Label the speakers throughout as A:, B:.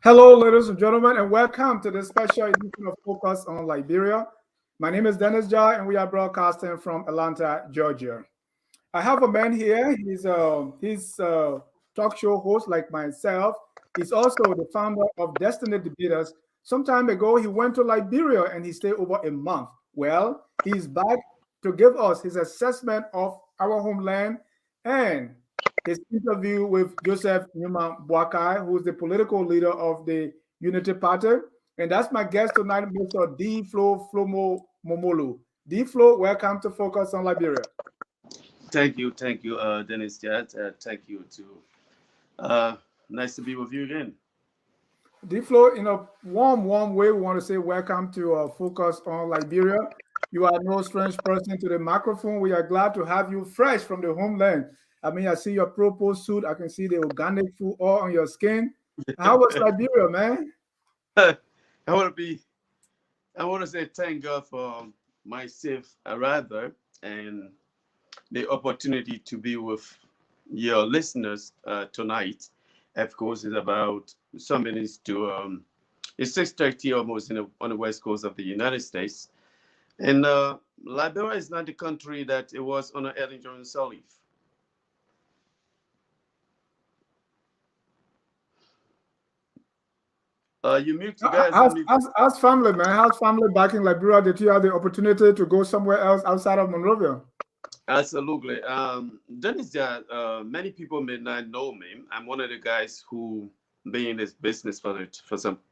A: Hello, ladies and gentlemen, and welcome to this special edition of Focus on Liberia. My name is Dennis Jai, and we are broadcasting from Atlanta, Georgia. I have a man here. He's talk show host like myself. He's also the founder of Destiny Debaters. Some time ago, he went to Liberia and he stayed over a month. Well, he's back to give us his assessment of our homeland and his interview with Joseph Newman Boakai, who is the political leader of the Unity Party. And that's my guest tonight, Mr. D. Flomo Momolu. D. Flo, welcome to Focus on Liberia.
B: Thank you, Dennis Jad. Thank you too. Nice to be with you again.
A: D-Flow, in a warm way, we want to say welcome to Focus on Liberia. You are no strange person to the microphone. We are glad to have you fresh from the homeland. I mean, I see your purple suit. I can see the organic food all on your skin. How was Liberia, man?
B: I want to be. I want to say thank God for my safe arrival and the opportunity to be with your listeners tonight. Of course, it's about some minutes to it's 6:30 almost on the west coast of the United States, and Liberia is not the country that it was on Ellen Jones Sirleaf. You mute, you guys.
A: How's family, man? How's family back in Liberia? Did you have the opportunity to go somewhere else outside of Monrovia?
B: Absolutely. Dennis, many people may not know me. I'm one of the guys who been in this business for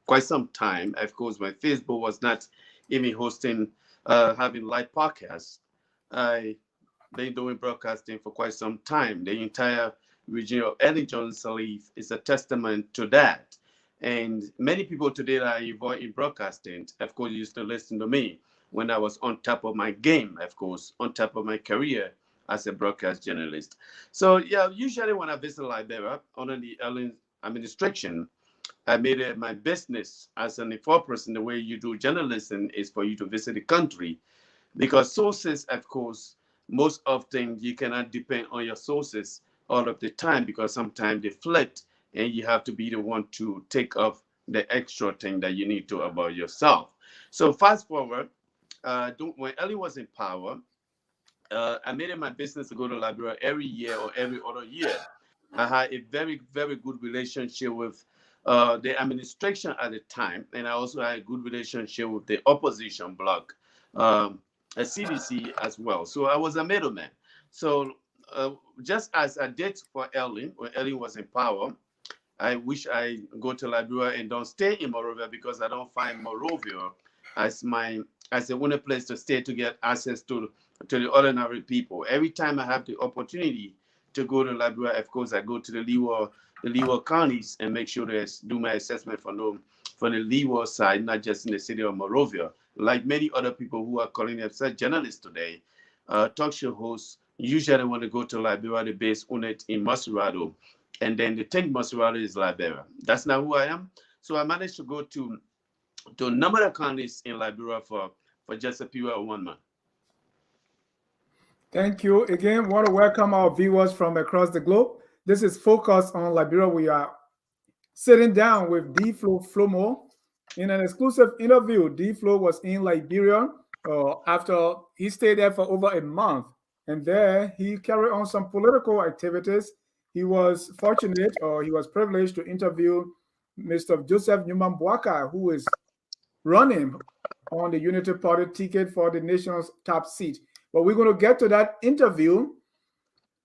B: quite some time. Of course, when Facebook was not even hosting, having live podcasts, I been doing broadcasting for quite some time. The entire region of Ellen Jones Sirleaf is a testament to that. And many people today that are involved in broadcasting, of course, used to listen to me when I was on top of my game, of course, on top of my career as a broadcast journalist. So, yeah, usually when I visit Liberia under the Ellen administration, I made it my business as an informed person. The way you do journalism is for you to visit the country because sources, of course, most often you cannot depend on your sources all of the time because sometimes they flit and you have to be the one to take off the extra thing that you need to about yourself. So fast forward, when Ellie was in power, I made it my business to go to Liberia every year or every other year. I had a very, very good relationship with the administration at the time, and I also had a good relationship with the opposition bloc, a CDC as well. So I was a middleman. So just as I did for Ellie, when Ellie was in power, I wish I go to Liberia and don't stay in Monrovia because I don't find Monrovia as a winning place to stay to get access to the ordinary people. Every time I have the opportunity to go to Liberia, of course, I go to the Leeward counties and make sure to do my assessment from the Leeward side, not just in the city of Monrovia. Like many other people who are calling themselves journalists today, talk show hosts usually want to go to Liberia, the base unit in Masurado, and then they think Masurado is Liberia. That's not who I am. So I managed to go to a number of counties in Liberia for just a period of 1 month.
A: Thank you. Again, want to welcome our viewers from across the globe. This is Focus on Liberia. We are sitting down with D. Flomo in an exclusive interview. D. Flo was in Liberia after he stayed there for over a month. And there he carried on some political activities. He was fortunate or he was privileged to interview Mr. Joseph Newman Boakai, who is running on the Unity Party ticket for the nation's top seat. But we're going to get to that interview.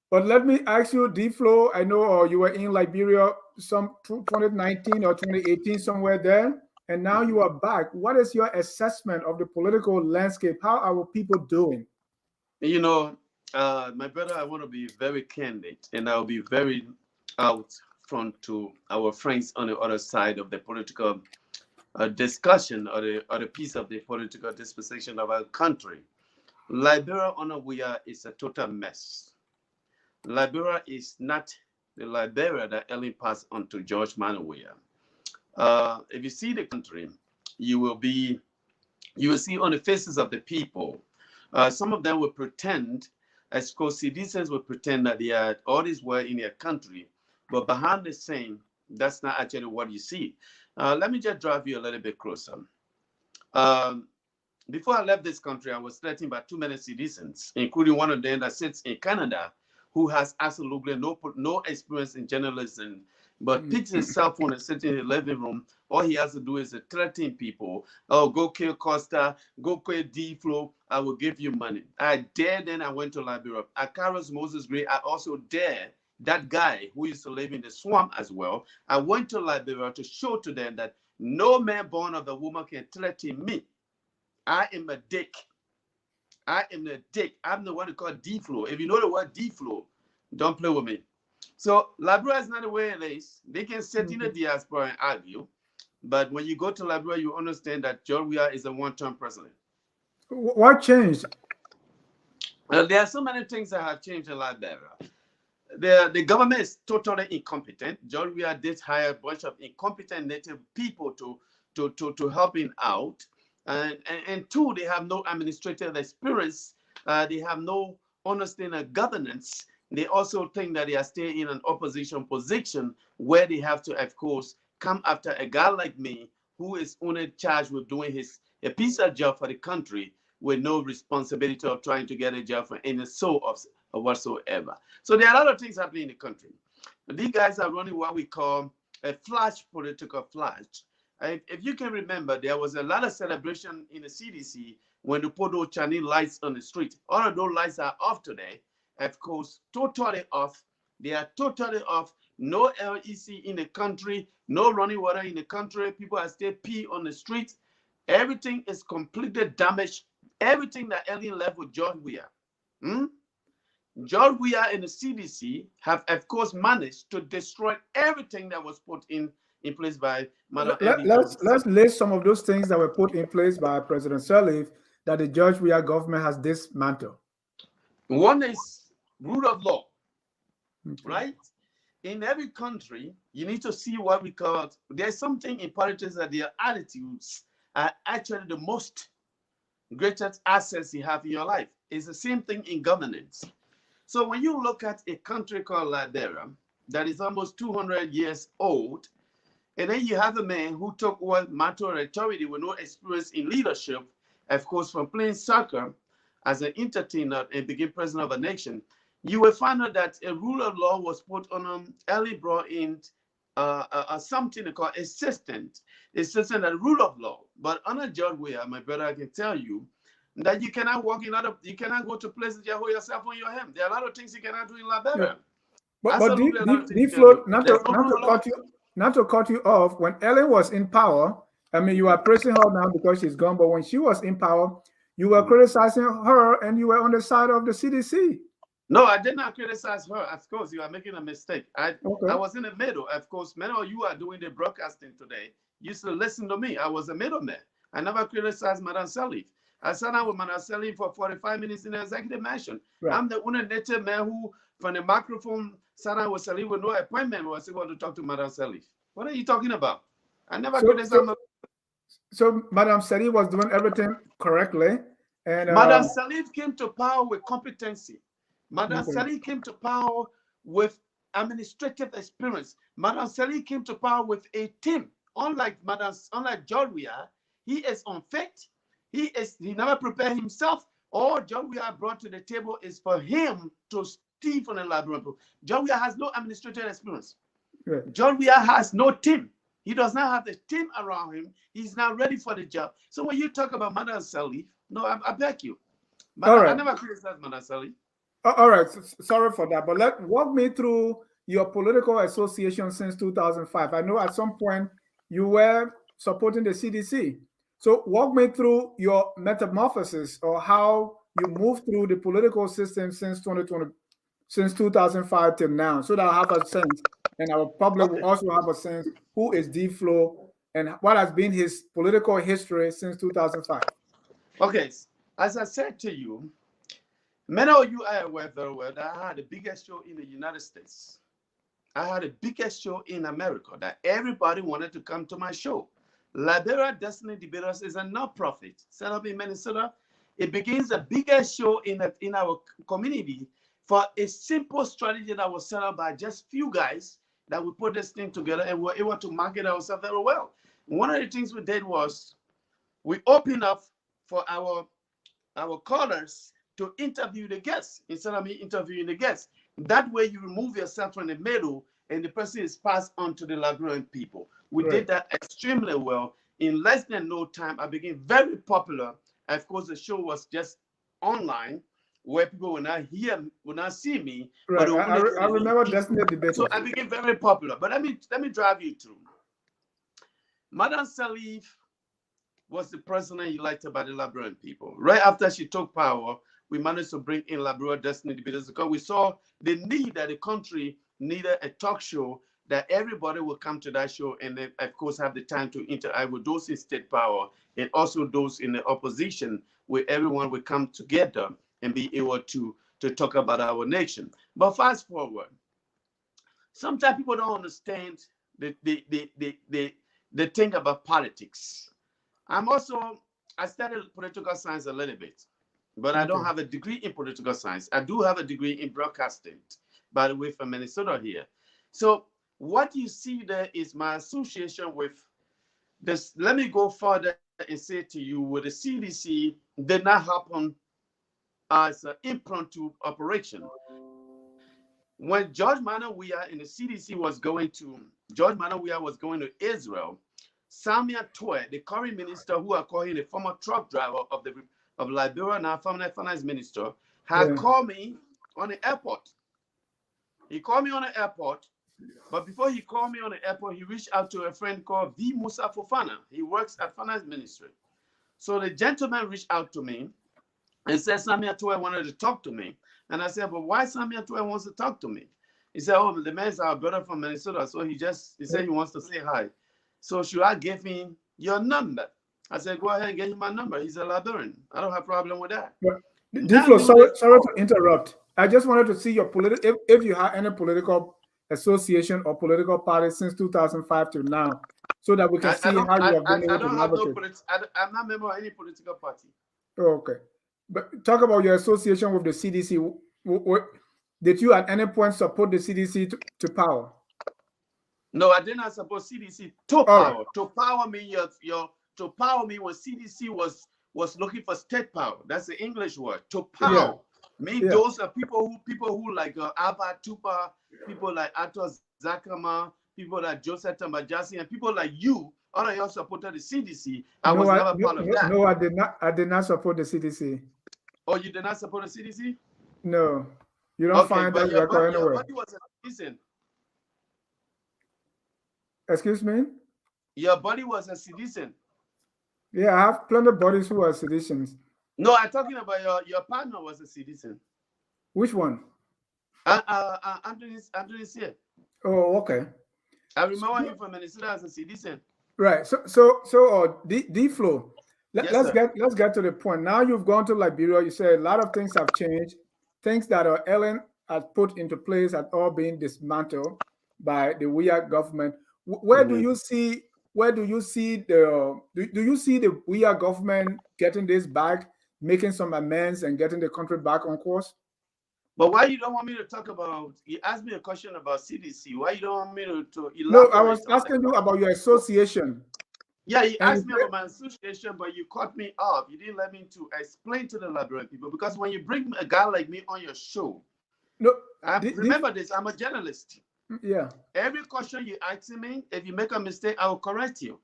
A: But let me ask you, D-Flow, I know you were in Liberia some 2019 or 2018, somewhere there, and now you are back. What is your assessment of the political landscape? How are our people doing?
B: You know, my brother, I want to be very candid, and I'll be very out front to our friends on the other side of the political discussion or the piece of the political disposition of our country. Liberia, Onawia, is a total mess. Liberia is not the Liberia that Ellen passed on to George Manawia. If you see the country, you will see on the faces of the people. Some of them will pretend, as co-citizens will pretend that they are all this well in their country, but behind the scene, That's not actually what you see. Let me just drive you a little bit closer. Um, Before I left this country, I was threatened by too many citizens, including one of them that sits in Canada, who has absolutely no experience in journalism, but picks his cell phone and sits in the living room. All he has to do is to threaten people. Oh, go kill Costa, go kill D-Flow, I will give you money. I dared, then I went to Liberia. At Carlos Moses Gray, I also dared that guy who used to live in the swamp as well. I went to Liberia to show to them that no man born of a woman can threaten me. I am a dick. I am a dick. I'm the one who called D-Flow. If you know the word D-Flow, don't play with me. So Liberia is not the way it is. They can sit in the diaspora and argue. But when you go to Liberia, you understand that George Weah is a one-term president.
A: What changed?
B: There are so many things that have changed in Liberia. The government is totally incompetent. George Weah did hire a bunch of incompetent native people to help him out. And two, they have no administrative experience. They have no understanding of governance. They also think that they are still in an opposition position where they have to, of course, come after a guy like me who is only charged with doing a piece of job for the country with no responsibility of trying to get a job for any sort of whatsoever. So there are a lot of things happening in the country. These guys are running what we call a political flash. If you can remember, there was a lot of celebration in the CDC when they put those Chinese lights on the street. All of those lights are off today. Of course, totally off. They are totally off. No LEC in the country, no running water in the country. People are still pee on the street. Everything is completely damaged. Everything that Ellen left with George Weah. George Weah and the CDC have, of course, managed to destroy everything that was put in place by Madam
A: Let's list some of those things that were put in place by President Sirleaf that the George Weah government has dismantled.
B: One is rule of law, right? In every country, you need to see what we call, there's something in politics that their attitudes are actually the most greatest assets you have in your life. It's the same thing in governance. So when you look at a country called Liberia that is almost 200 years old, and then you have a man who took what matter authority with no experience in leadership, of course, from playing soccer as an entertainer and became president of a nation, you will find out that a rule of law was put on him. Early brought in something called assistant and rule of law. But under George Weah, my brother, I can tell you that you cannot walk in you cannot go to places you hold yourself on your hand. There are a lot of things you cannot do in Liberia.
A: Yeah. But D-Flow, not to cut you off, when Ellen was in power, I mean, you are praising her now because she's gone, but when she was in power, you were criticizing her and you were on the side of the CDC.
B: No, I did not criticize her. Of course, you are making a mistake. I was in the middle. Of course, many of you are doing the broadcasting today. You used to listen to me. I was a middleman. I never criticized Madam Sirleaf. I sat down with Madam Sirleaf for 45 minutes in the executive mansion. Right. I'm the only native man who, from the microphone, sat down with Sirleaf with no appointment, was able to talk to Madam Sirleaf. What are you talking about? I never criticized her.
A: So Madam Sirleaf was doing everything correctly. And
B: Madam Sirleaf came to power with competency. Madam Sirleaf came to power with administrative experience. Madam Sirleaf came to power with a team. Unlike George Weah, he is unfit. He never prepared himself. All George Weah brought to the table is for him to steal from the library. George Weah has no administrative experience. Yeah. George Weah has no team. He does not have the team around him. He's not ready for the job. So when you talk about Madam Sirleaf, no, I beg you. I never criticized Madam Sirleaf.
A: All right, sorry for that, but walk me through your political association since 2005. I know at some point you were supporting the CDC. So walk me through your metamorphosis or how you moved through the political system since 2005 till now, so that I have a sense, and our public will also have a sense who is D-Flow and what has been his political history since 2005.
B: Okay, as I said to you, many of you are aware very well that I had the biggest show in the United States. I had the biggest show in America that everybody wanted to come to my show. Liberia Destiny Debaters is a non-profit set up in Minnesota. It begins the biggest show in our community for a simple strategy that was set up by just few guys that we put this thing together and we're able to market ourselves very well. One of the things we did was we opened up for our callers to interview the guests instead of me interviewing the guests. That way you remove yourself from the middle and the person is passed on to the Liberian people. We did that extremely well. In less than no time, I became very popular. Of course, the show was just online where people will not hear, will not see me.
A: Right.
B: But
A: I remember Destiny Debate.
B: So I became very popular. But let me drive you through. Madam Salif was the president elected by the Liberian people. Right after she took power, we managed to bring in Liberia Destiny Debaters because we saw the need that the country needed a talk show that everybody will come to that show and then, of course, have the time to interact with those in state power and also those in the opposition, where everyone will come together and be able to talk about our nation. But fast forward, sometimes people don't understand the thing about politics. I studied political science a little bit, but I don't have a degree in political science. I do have a degree in broadcasting, by the way, from Minnesota here. So what you see there is my association with this. Let me go further and say to you, with the CDC did not happen as an impromptu operation. When George Manawia in the CDC was going to Israel, Samia Toe, the current minister, who are calling the former truck driver of Liberia, now former finance minister, had called me on the airport. He called me on the airport, but before he called me on the airport, he reached out to a friend called V. Musa Fofana. He works at finance ministry. So the gentleman reached out to me and said Samia Toe wanted to talk to me. And I said, but why Samia Toe wants to talk to me? He said, oh, the man's our brother from Minnesota. So he said he wants to say hi. So should I give him your number? I said, go ahead and get him my number. He's a Liberian. I don't have a problem with that.
A: Diflo, sorry to interrupt. I just wanted to see your political, if you have any political association or political party since 2005 to now, so that we can see how you have been able to navigate.
B: I'm not a member of any political party.
A: Oh, okay. But talk about your association with the CDC. Did you at any point support the CDC to power?
B: No, I did not support CDC to power. Right. To power me, to power me when CDC was looking for state power. That's the English word. To power. Those are people who like Abba Tupa, people like Ato Zakama, people like Joseph Tambajasi, and people like you. All of y'all supported the CDC. I was never part of that.
A: No, I did not. I did not support the CDC.
B: Oh, you did not support the CDC?
A: No, you don't find that record anywhere.
B: Your buddy was a citizen.
A: Excuse me?
B: Your buddy was a citizen.
A: Yeah, I have plenty of buddies who are citizens.
B: No, I'm talking about your partner was a citizen.
A: Which one?
B: Anthony here.
A: Oh, okay.
B: I remember him from Minnesota as a citizen.
A: Right. So, D-Flow, let's get to the point. Now you've gone to Liberia. You say a lot of things have changed. Things that Ellen has put into place have all been dismantled by the WIA government. Where do you see the WIA government getting this back, making some amends, and getting the country back on course?
B: But why you don't want me to talk about? You asked me a question about CDC. Why you don't want me to elaborate?
A: No, I was asking you about your association.
B: Yeah, you asked me about my association, but you cut me off. You didn't let me to explain to the Liberian people, because when you bring a guy like me on your show, remember this, I'm a journalist.
A: Yeah.
B: Every question you ask me, if you make a mistake, I will correct you.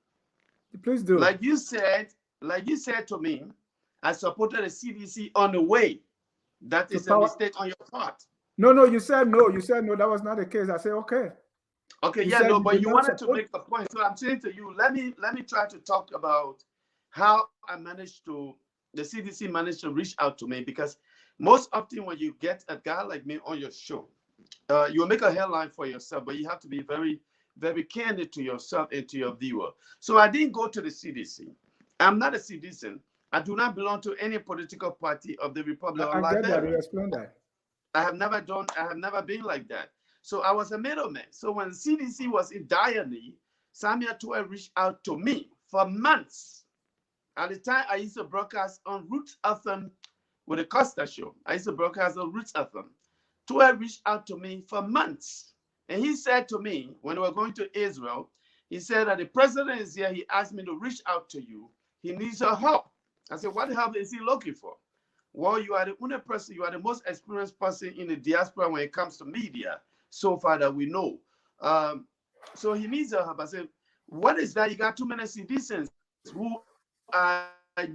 A: Please do.
B: Like you said to me, I supported the CDC on the way. That is a mistake on your part.
A: No, you said no. You said no, that was not the case. I said, okay.
B: Okay, but you wanted to make a point. So I'm saying to you, let me try to talk about how the CDC managed to reach out to me, because most often when you get a guy like me on your show, you will make a headline for yourself, but you have to be very, very candid to yourself and to your viewer. So I didn't go to the CDC. I'm not a citizen. I do not belong to any political party of the Republic of Liberia.
A: I get that. You explained that.
B: I have never been like that. So I was a middleman. So when the CDC was in dire need, Samia Toe reached out to me for months. At the time, I used to broadcast on Roots FM with the Costa show. I used to broadcast on Roots FM. Toe reached out to me for months And he said to me, when we were going to Israel, he said that the president is here. He asked me to reach out to you. He needs your help. I said, what help is he looking for? Well, you are the only person, you are the most experienced person in the diaspora when it comes to media so far that we know. So he needs your help. I said, what is that? You got too many citizens who are, I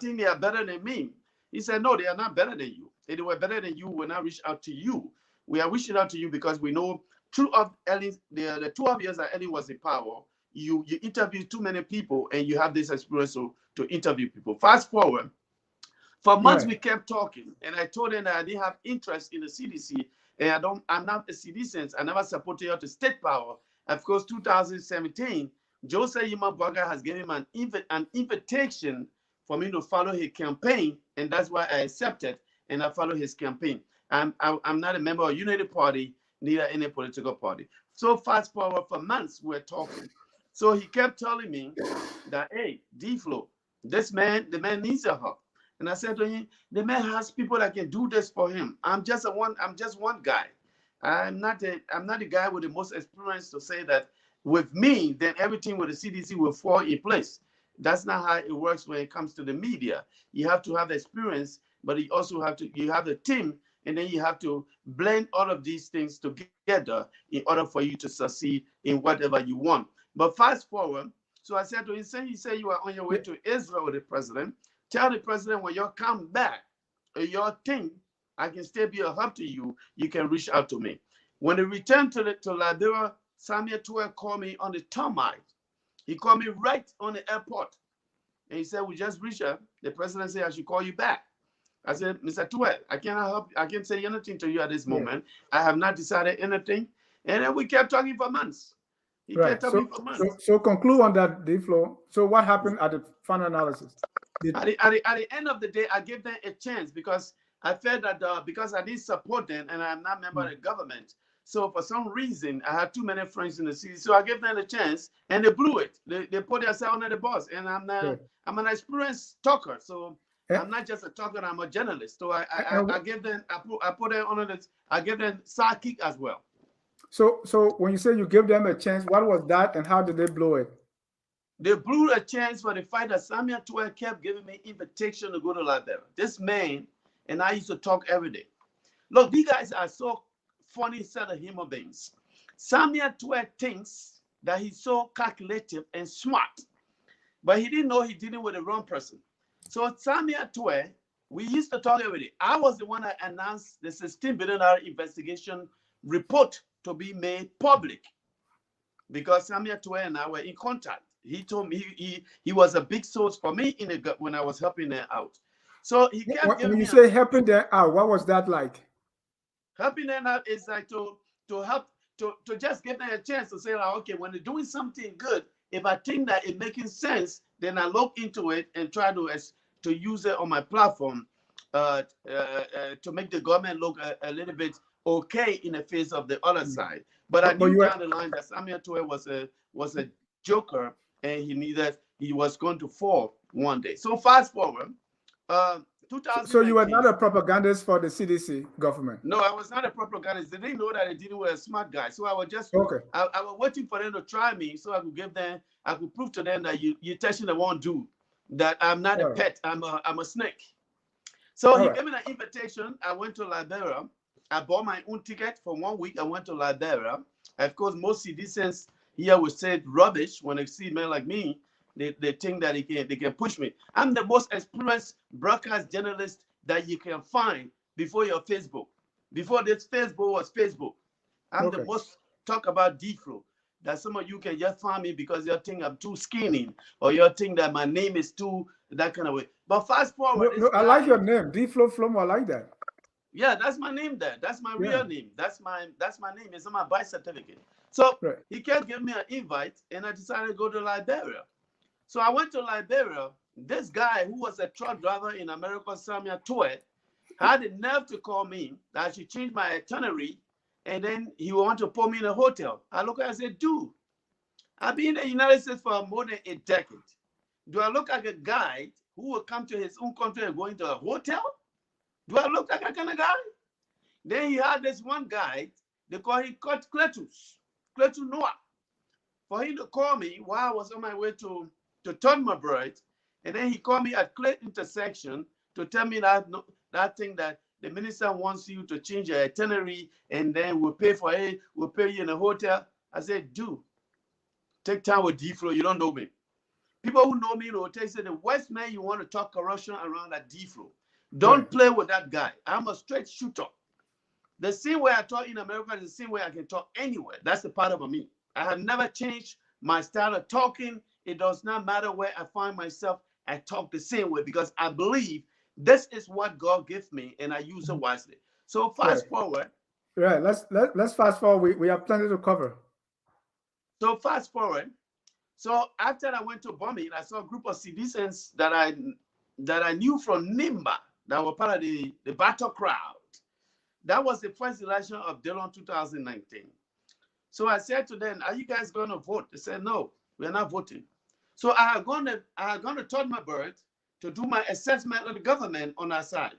B: think they are better than me. He said, no, they are not better than you. If they were better than you, we'll not reach out to you. We are reaching out to you because we know the 12 years that Ellen was in power, you interviewed too many people and you have this experience to interview people. Fast forward, for months we kept talking, and I told him that I didn't have interest in the CDC, and I'm not a citizen. I never supported her to state power. Of course, 2017, Joseph Yima Boakai has given him an invitation for me to follow his campaign, and that's why I accepted and I follow his campaign. I'm not a member of Unity Party, neither any political party. So fast forward, for months we're talking. So he kept telling me that, hey, D-Flow, the man needs your help. And I said to him, the man has people that can do this for him. I'm just one guy. I'm not the guy with the most experience to say that with me, then everything with the CDC will fall in place. That's not how it works when it comes to the media. You have to have experience, but you also have a team, and then you have to blend all of these things together in order for you to succeed in whatever you want. But fast forward, so I said to him, he said you are on your way to Israel with the president. Tell the president when you come back, your thing, I can still be a help to you. You can reach out to me. When he returned to Liberia, Samuel Tuer called me on the tarmac. He called me right on the airport. And he said, we just reached out. The president said, I should call you back. I said, Mr. Tuer, I cannot help. I can't say anything to you at this moment. I have not decided anything. And then we kept talking for months. He kept talking for months.
A: So conclude on that, D-Flow. So what happened at the final analysis?
B: At the end of the day, I gave them a chance because I felt that because I didn't support them and I'm not a member of the government. So for some reason, I had too many friends in the city. So I gave them a chance and they blew it. They put themselves under the bus. And I'm an experienced talker. So I'm not just a talker, I'm a journalist. So I gave them, I put them under this, I gave them sidekick as well.
A: So when you say you give them a chance, what was that and how did they blow it?
B: They blew a chance for the fight that Samuel Tuer kept giving me invitation to go to Liberia. This man and I used to talk every day. Look, these guys are so funny set of human beings. Samuel Tuer thinks that he's so calculative and smart, but he didn't know he's dealing with the wrong person. So Samuel Tuer, we used to talk every day. I was the one that announced the $16 billion investigation report to be made public because Samuel Tuer and I were in contact. He told me he was a big source for me when I was helping them out. So he kept
A: when you say helping them out, what was that like?
B: Helping them out is like to help to just give them a chance to say, like, okay, when they're doing something good, if I think that it's making sense, then I look into it and try to use it on my platform to make the government look a little bit okay in the face of the other side. But I knew down the line that Samuel Tuer was a joker, and he was going to fall one day. So fast forward, 2019.
A: So you were not a propagandist for the CDC government?
B: No, I was not a propagandist. They didn't know that I didn't wear a smart guy. So I was just I was waiting for them to try me so I could prove to them that you're touching the one dude, that I'm not a pet, I'm a snake. So he gave me an invitation. I went to Liberia. I bought my own ticket for 1 week. I went to Liberia. Of course, most citizens here will say rubbish when they see men like me. They think that they can push me. I'm the most experienced broadcast journalist that you can find before your Facebook. Before this Facebook was Facebook. I'm the most talk about D-Flow. That some of you can just find me because you think I'm too skinny or you think that my name is too that kind of way. But fast forward.
A: I like your name, D-Flow Flomo. I like that.
B: Yeah, that's my name there. That's my real name. That's my name. It's on my birth certificate. So he kept giving me an invite, and I decided to go to Liberia. So I went to Liberia. This guy who was a truck driver in America, Samuel Tuer, had the nerve to call me that I should change my itinerary, and then he would want to put me in a hotel. I look at him and said, dude, I've been in the United States for more than a decade. Do I look like a guy who will come to his own country and go into a hotel? Do I look like that kind of guy? Then he had this one guy They call him Cletus Noah. For him to call me while I was on my way to Todmabroid, and then he called me at Clay intersection to tell me that thing that the minister wants you to change your itinerary, and then we'll pay for it. We'll pay you in a hotel. I said, dude, take time with D-Flow. You don't know me. People who know me in the hotel say the worst man you want to talk corruption around that D-Flow. Don't play with that guy. I'm a straight shooter. The same way I talk in America is the same way I can talk anywhere. That's the part of me. I have never changed my style of talking. It does not matter where I find myself. I talk the same way because I believe this is what God gives me, and I use it wisely. So fast forward.
A: Right. Let's fast forward. We have plenty to cover.
B: So fast forward. So after I went to bombing, I saw a group of citizens that I knew from Nimba that were part of the battle crowd. That was the first election of Dillon 2019. So I said to them, "Are you guys going to vote?" They said, "No, we're not voting." So I had gone to Todmabroid to do my assessment of the government on our side.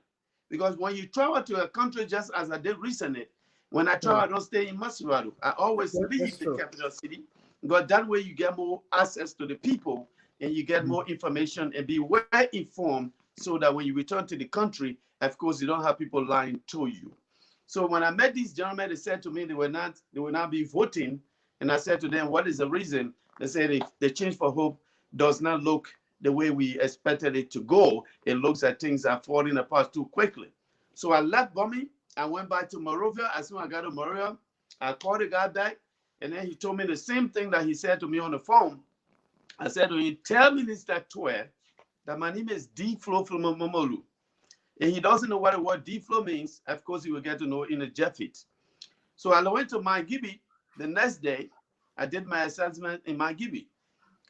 B: Because when you travel to a country, just as I did recently, when I travel, I don't stay in Masirado. I always leave the capital city, because that way you get more access to the people and you get more information and be well informed, so that when you return to the country, of course, you don't have people lying to you. So when I met these gentlemen, they said to me they will not be voting. And I said to them, what is the reason? They said the Change for Hope does not look the way we expected it to go. It looks like things are falling apart too quickly. So I left Bombay. I went back to Monrovia. As soon as I got to Monrovia, I called the guy back, and then he told me the same thing that he said to me on the phone. I said to him, tell Minister Twe that my name is D-Flow from Momolu. And he doesn't know what the word D-Flow means. Of course, he will get to know in a Jeffit. So I went to Mangibi the next day. I did my assessment in Mangibi.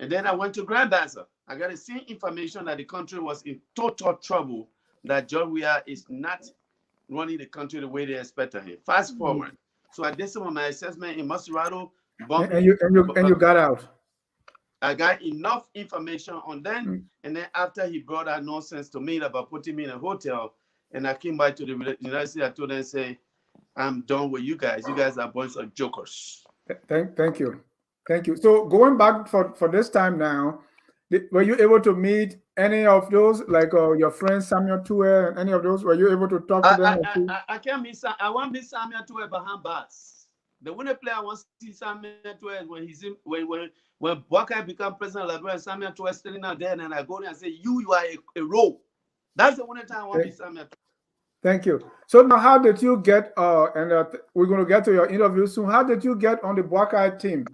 B: And then I went to Grand Bassa. I got the same information that the country was in total trouble, that John Weah is not running the country the way they expected him. Fast forward. So I did some of my assessment in Masirado.
A: And you got out.
B: I got enough information on them, and then after he brought that nonsense to me about putting me in a hotel, and I came back to the United States, I told them, say, I'm done with you guys. You guys are a bunch of jokers.
A: Thank you. Thank you. So going back for this time now, were you able to meet any of those, like your friend Samuel Tue and any of those? Were you able to talk to them?
B: I can't meet I want to meet Samuel Tue behind bars. The winning player I want to see Samuel Tue when he's in, when Boakai become president of Liberia, Samuel Tue is standing out there, and I go there and say, you are a role. That's the winning time I want to meet Samuel Tue.
A: Thank you. So now, how did you get? We're going to get to your interview soon. How did you get on the Boakai team,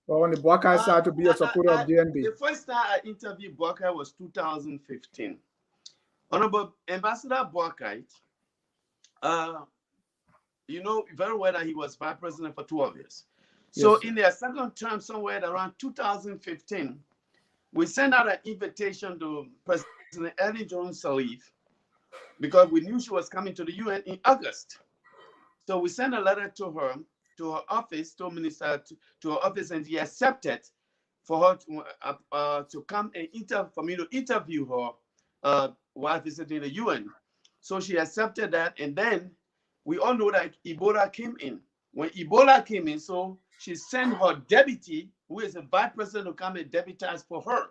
A: or on the Boakai side to be a supporter of DNB?
B: The first time I interviewed Boakai was 2015. Honorable Ambassador Boakai, you know very well that he was vice president for 12 years. So in their second term, somewhere around 2015, we sent out an invitation to President Ellen Jones Sirleaf, because we knew she was coming to the UN in August. So we sent a letter to her office, to Minister, to her office, and she accepted for her to come and for me to interview her while visiting the UN. So she accepted that, and then we all know that Ebola came in. When Ebola came in, so she sent her deputy, who is a vice president, to come and deputize for her.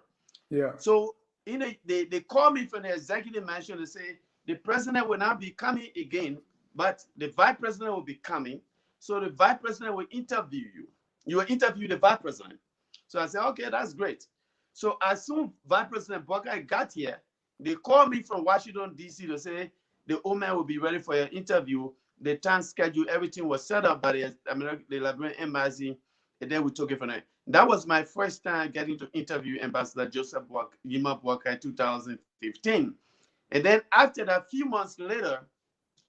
A: Yeah.
B: So they called me from the executive mansion to say, the president will not be coming again, but the vice president will be coming. So the vice president will interview you. You will interview the vice president. So I said, okay, that's great. So as soon as Vice President Boakai got here, they called me from Washington, D.C. to say the old man will be ready for your interview. The time schedule, everything was set up by the Liberian embassy, and then we took it from there. That was my first time getting to interview Ambassador Joseph Yima Boakai 2015. And then after that, a few months later,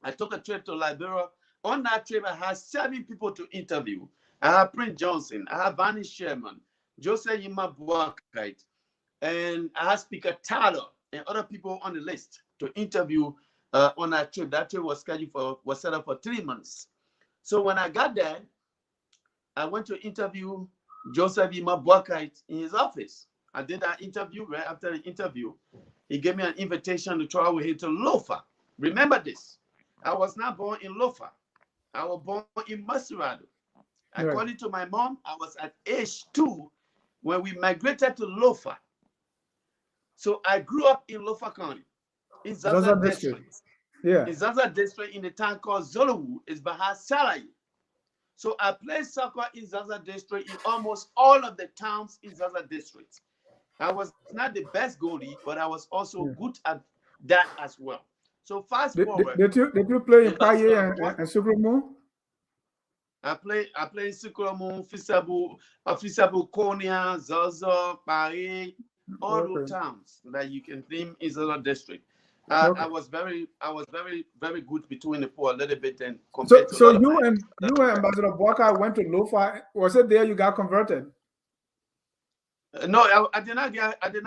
B: I took a trip to Liberia. On that trip, I had 7 people to interview. I had Prince Johnson, I had Barney Sherman, Joseph Yima Boakai, and I had Speaker Tyler and other people on the list to interview on that trip. That trip was set up for 3 months. So when I got there, I went to interview Joseph Yima Boakai in his office. I did that interview. Right after the interview, he gave me an invitation to travel with him to Lofa. Remember this, I was not born in Lofa. I was born in Maserado.
A: Right.
B: According to my mom, I was at age 2 when we migrated to Lofa. So I grew up in Lofa County, in
A: Zaza
B: Zaza
A: district.
B: District.
A: Yeah.
B: In Zaza District, in the town called Zolowu, is Bahas Sarai. So I played soccer in Zaza District in almost all of the towns in Zaza District. I was not the best goalie, but I was also
A: Yeah.
B: good at that as well. So fast
A: Did, did,
B: forward,
A: did you did you play in Paye
B: Ambassador
A: and,
B: Boak,
A: and Sucremo?
B: I play in Sukurumu, Fisabu, Konya, Zozo, Paris, all those
A: Okay.
B: towns that you can name in Zaza District.
A: Okay.
B: I was very, very good between the four a little bit and
A: So
B: compared to a
A: so
B: lot of
A: you
B: my
A: and you
B: other
A: and
B: guys.
A: Ambassador Boakai went to Lofa. Was it there you got converted?
B: No, I did not get. I did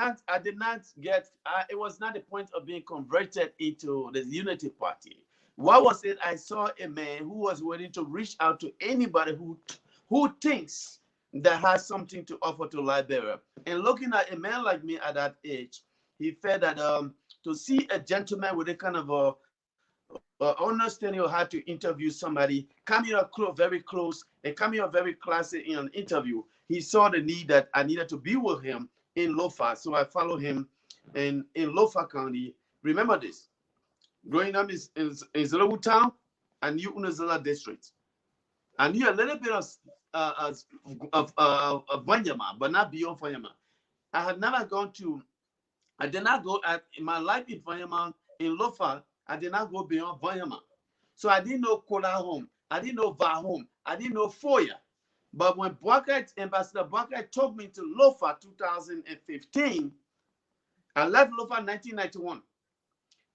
B: not get. It was not the point of being converted into the Unity Party. What was it? I saw a man who was willing to reach out to anybody who thinks that has something to offer to Liberia. And looking at a man like me at that age, he felt that to see a gentleman with a kind of a understanding of how to interview somebody, coming up very close, and coming up very classy in an interview, he saw the need that I needed to be with him in Lofa. So I followed him in Lofa County. Remember this, growing up in Zulu Town, I knew Unazilla District. I knew a little bit of Vanyama, but not beyond Vanyama. I had never gone to, I did not go in my life in Vanyama, in Lofa, I did not go beyond Vanyama. So I didn't know Kola home. I didn't know Va home. I didn't know Foya. But when Ambassador Boakai took me to Lofa 2015, I left Lofa 1991.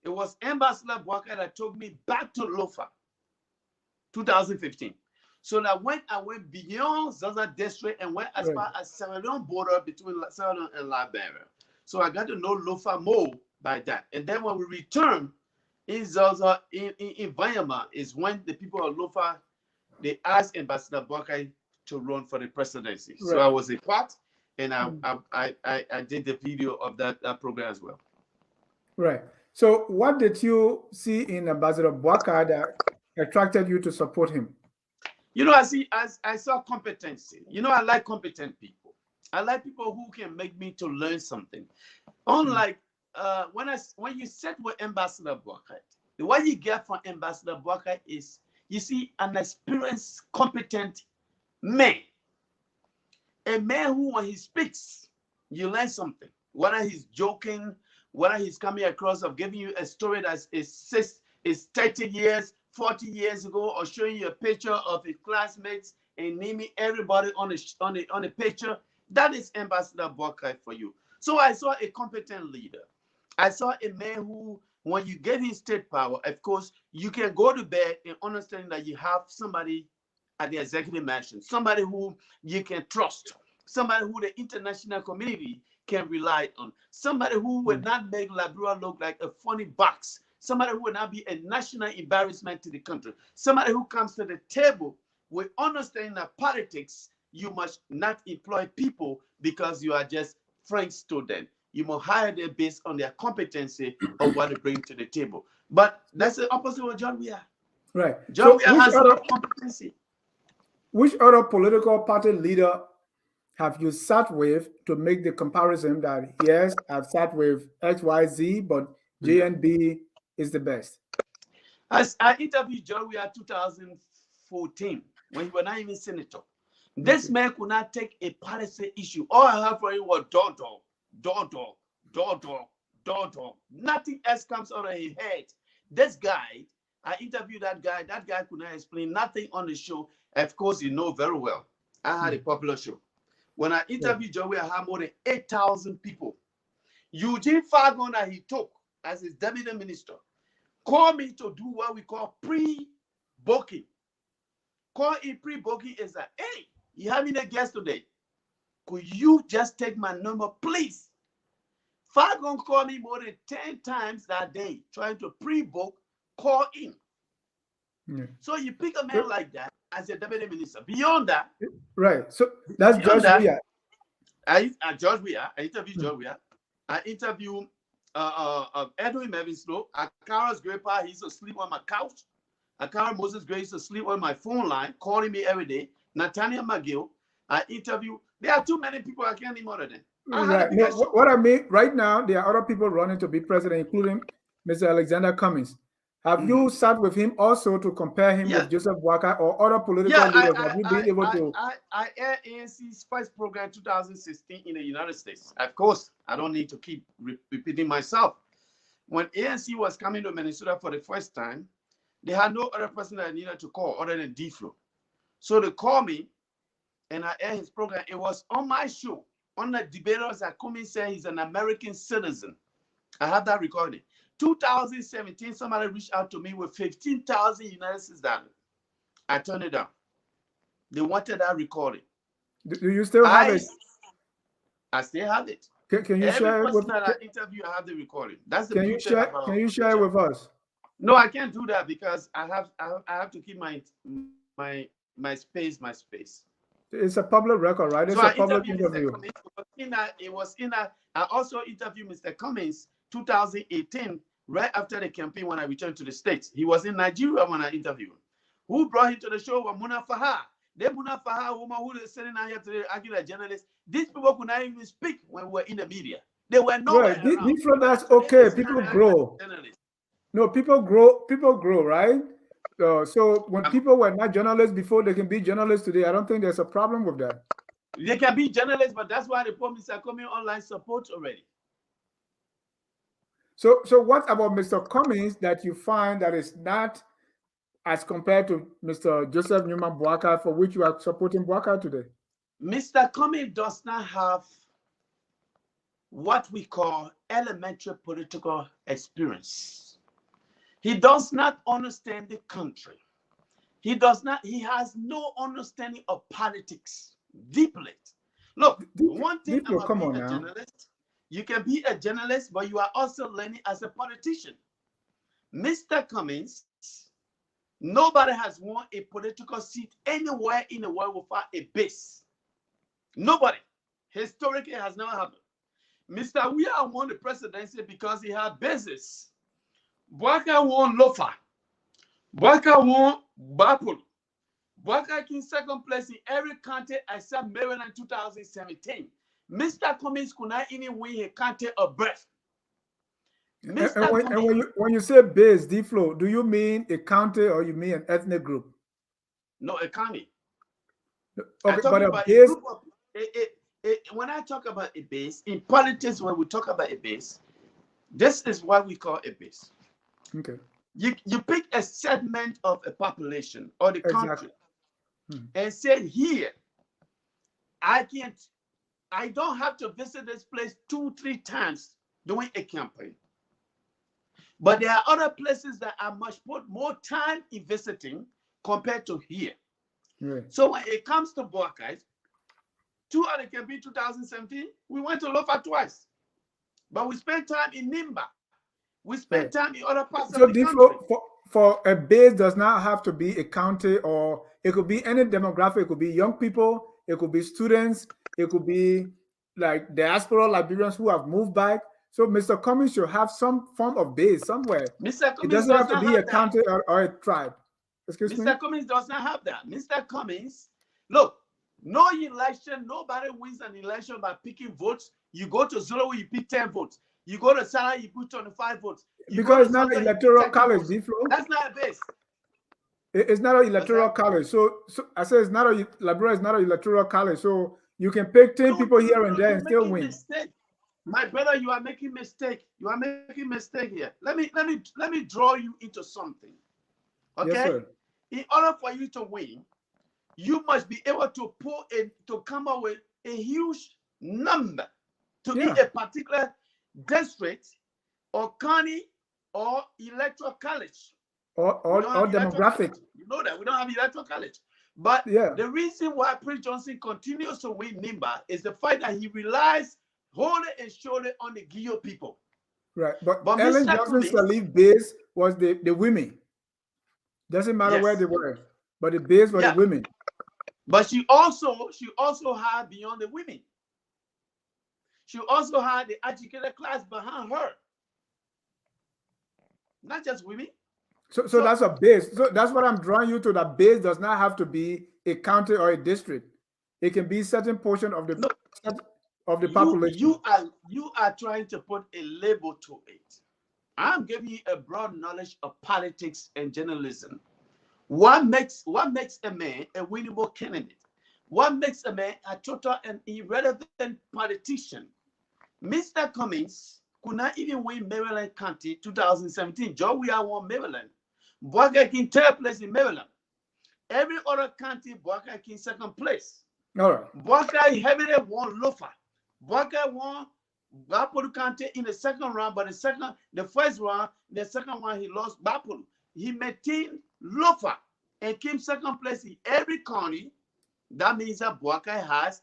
B: It was Ambassador Boakai that took me back to Lofa 2015. So that when I went beyond Zaza District and went as
A: Right.
B: far as Sierra Leone border between Sierra Leone and Liberia. So I got to know Lofa more by that. And then when we returned in Zaza, in Vanyama, is when the people of Lofa, they asked Ambassador Boakai to run for the presidency. So
A: Right.
B: I was a part, and
A: Mm.
B: I did the video of that program as well.
A: Right. So what did you see in Ambassador Boakai that attracted you to support him?
B: You know, I saw competency. You know, I like competent people. I like people who can make me to learn something. Unlike when you sit with Ambassador Boakai, what you get from Ambassador Boakai is you see an experienced, competent man. A man who, when he speaks, you learn something. Whether he's joking, whether he's coming across of giving you a story that is 30 years, 40 years ago, or showing you a picture of his classmates and naming everybody on the picture, that is Ambassador Boakai for you. So I saw a competent leader. I saw a man who, when you get his state power, of course, you can go to bed and understand that you have somebody at the executive mansion, somebody who you can trust, somebody who the international community can rely on, somebody who will not make Liberia look like a funny box, somebody who will not be a national embarrassment to the country, somebody who comes to the table with understanding that politics, you must not employ people because you are just French students. You must hire them based on their competency of what they bring to the table. But that's the opposite of John Weah.
A: Right.
B: John
A: So
B: Weah has no competency.
A: which other political party leader have you sat with to make the comparison that yes, I've sat with XYZ, but JNB is the best?
B: I interviewed John Weah 2014 when he was not even senator. This man could not take a policy issue. All I have for him was door. Nothing else comes out of his head. This guy, I interviewed that guy. That guy could not explain nothing on the show. Of course, you know very well. I had a popular show. When I interviewed John Weah, I had more than 8,000 people. Eugene Fagon that he took as his deputy minister called me to do what we call pre-booking. Call it pre-booking is that, hey, you having a guest today? Could you just take my number, please? Fagon called me more than 10 times that day, trying to pre-book, call in. So you pick a man like that as a deputy minister. Beyond that,
A: right. So that's George Weah.
B: I interviewed George Weah. I interviewed Edwin Mevinslow. Akara's grandpa, he's asleep on my couch. Akara Moses Gray used to sleep on my phone line, calling me every day. Nathaniel McGill, I interview. There are too many people I can't name other than. I had
A: Right.
B: a big
A: No,
B: show.
A: what I mean right now, there are other people running to be president, including Mr. Alexander Cummings. Have you sat with him also to compare him
B: Yeah.
A: with Joseph Boakai or other political
B: Yeah,
A: leaders? Have you been able to?
B: I aired ANC's first program in 2016 in the United States. Of course, I don't need to keep repeating myself. When ANC was coming to Minnesota for the first time, they had no other person that I needed to call other than D-Flow. So they called me and I aired his program. It was on my show. On the debaters that Cummings said he's an American citizen. I have that recording. 2017, somebody reached out to me with 15,000 United States dollars. I turned it down. They wanted that recording.
A: Do you still have it?
B: I still have it.
A: Can you
B: Every
A: share it with?
B: person that I interview, I have the recording. That's the
A: Can you
B: beauty
A: share?
B: about.
A: Can you share it with us?
B: No, I can't do that because I have to keep my space.
A: It's a public record, right? It's
B: So
A: a
B: I
A: public
B: interviewed
A: interview.
B: Mr. Cummings. I also interviewed Mr. Cummings 2018, right after the campaign when I returned to the States. He was in Nigeria when I interviewed him. Who brought him to the show was Muna Faha. The Muna Faha woman who is sitting out here today arguing as journalists. These people could not even speak when we were in the media. They were nowhere
A: Right.
B: around.
A: That's okay. People grow. No, people grow. People grow, right? So when people were not journalists before, they can be journalists today. I don't think there's a problem with that.
B: They can be journalists, but that's why the promise are coming online support already.
A: So what about Mr. Cummings that you find that is not as compared to Mr. Joseph Newman Boakai, for which you are supporting Boakai today?
B: Mr. Cummings does not have what we call elementary political experience. He does not understand the country. He has no understanding of politics deeply. Look, one thing about being a journalist, you can be a journalist, but you are also learning as a politician. Mr. Cummings, nobody has won a political seat anywhere in the world without a base. Nobody. Historically, it has never happened. Mr. Weah won the presidency because he had bases. Boakai won Lofa. Boakai won Bapolo. Boakai came second place in every county except Maryland in 2017. Mr. Cummings could not even win a county of birth.
A: When you say base, D-Flow, do you mean a county or you mean an ethnic group?
B: No, a county.
A: Okay, but a base.
B: When I talk about a base, in politics, when we talk about a base, this is what we call a base.
A: Okay.
B: You pick a segment of a population or the country and say, here, I don't have to visit this place 2-3 times during a campaign. But there are other places that I must put more time in visiting compared to here.
A: Right.
B: So when it comes to Boakai, 2 out of the campaign 2017, we went to Lofa twice. But we spent time in Nimba. We spent time in other parts of the country.
A: For a base does not have to be a county, or it could be any demographic. It could be young people, it could be students, it could be like diaspora Liberians who have moved back. So Mr. Cummings should have some form of base somewhere.
B: Mr. Cummings
A: it doesn't have to be a county or a tribe. Excuse me?
B: Mr. Cummings does not have that. Mr. Cummings, look, no election, nobody wins an election by picking votes. You go to Zulu, you pick 10 votes. You go to Sarah, you put 25 votes.
A: Because it's not an electoral college, D-Flow.
B: That's not a base.
A: It's not an electoral college. So I say it's not Liberia is not an electoral college. So you can pick 10 people here and there and still win.
B: Mistake. My brother, you are making mistake. You are making mistake here. Let me draw you into something. Okay?
A: Yes, sir.
B: In order for you to win, you must be able to come up with a huge number to be a particular district or county or electoral college
A: or demographic.
B: You know that we don't have electoral college. But the reason why Prince Johnson continues to win Nimba is the fact that he relies wholly and solely on the Giyo people.
A: Right. But Ellen Johnson's lead base was the women. Doesn't matter where they were, but the base was the women.
B: But she also had beyond the women. She also had the educated class behind her. Not just women.
A: So that's a base. So that's what I'm drawing you to. That base does not have to be a county or a district. It can be certain portion of
B: no,
A: the population.
B: you are trying to put a label to it. I'm giving you a broad knowledge of politics and journalism. What makes a man a winnable candidate? What makes a man a total and irrelevant politician? Mr. Cummings could not even win Maryland County 2017. Georgia won Maryland. Boakai King third place in Maryland. Every other county, Boakai King second place.
A: All right.
B: Boakai heavily won Lofa. Boakai won Bapolu County in the second round, but the first round, the second one he lost Bapolu. He maintained Lofa and came second place in every county. That means that Boakai has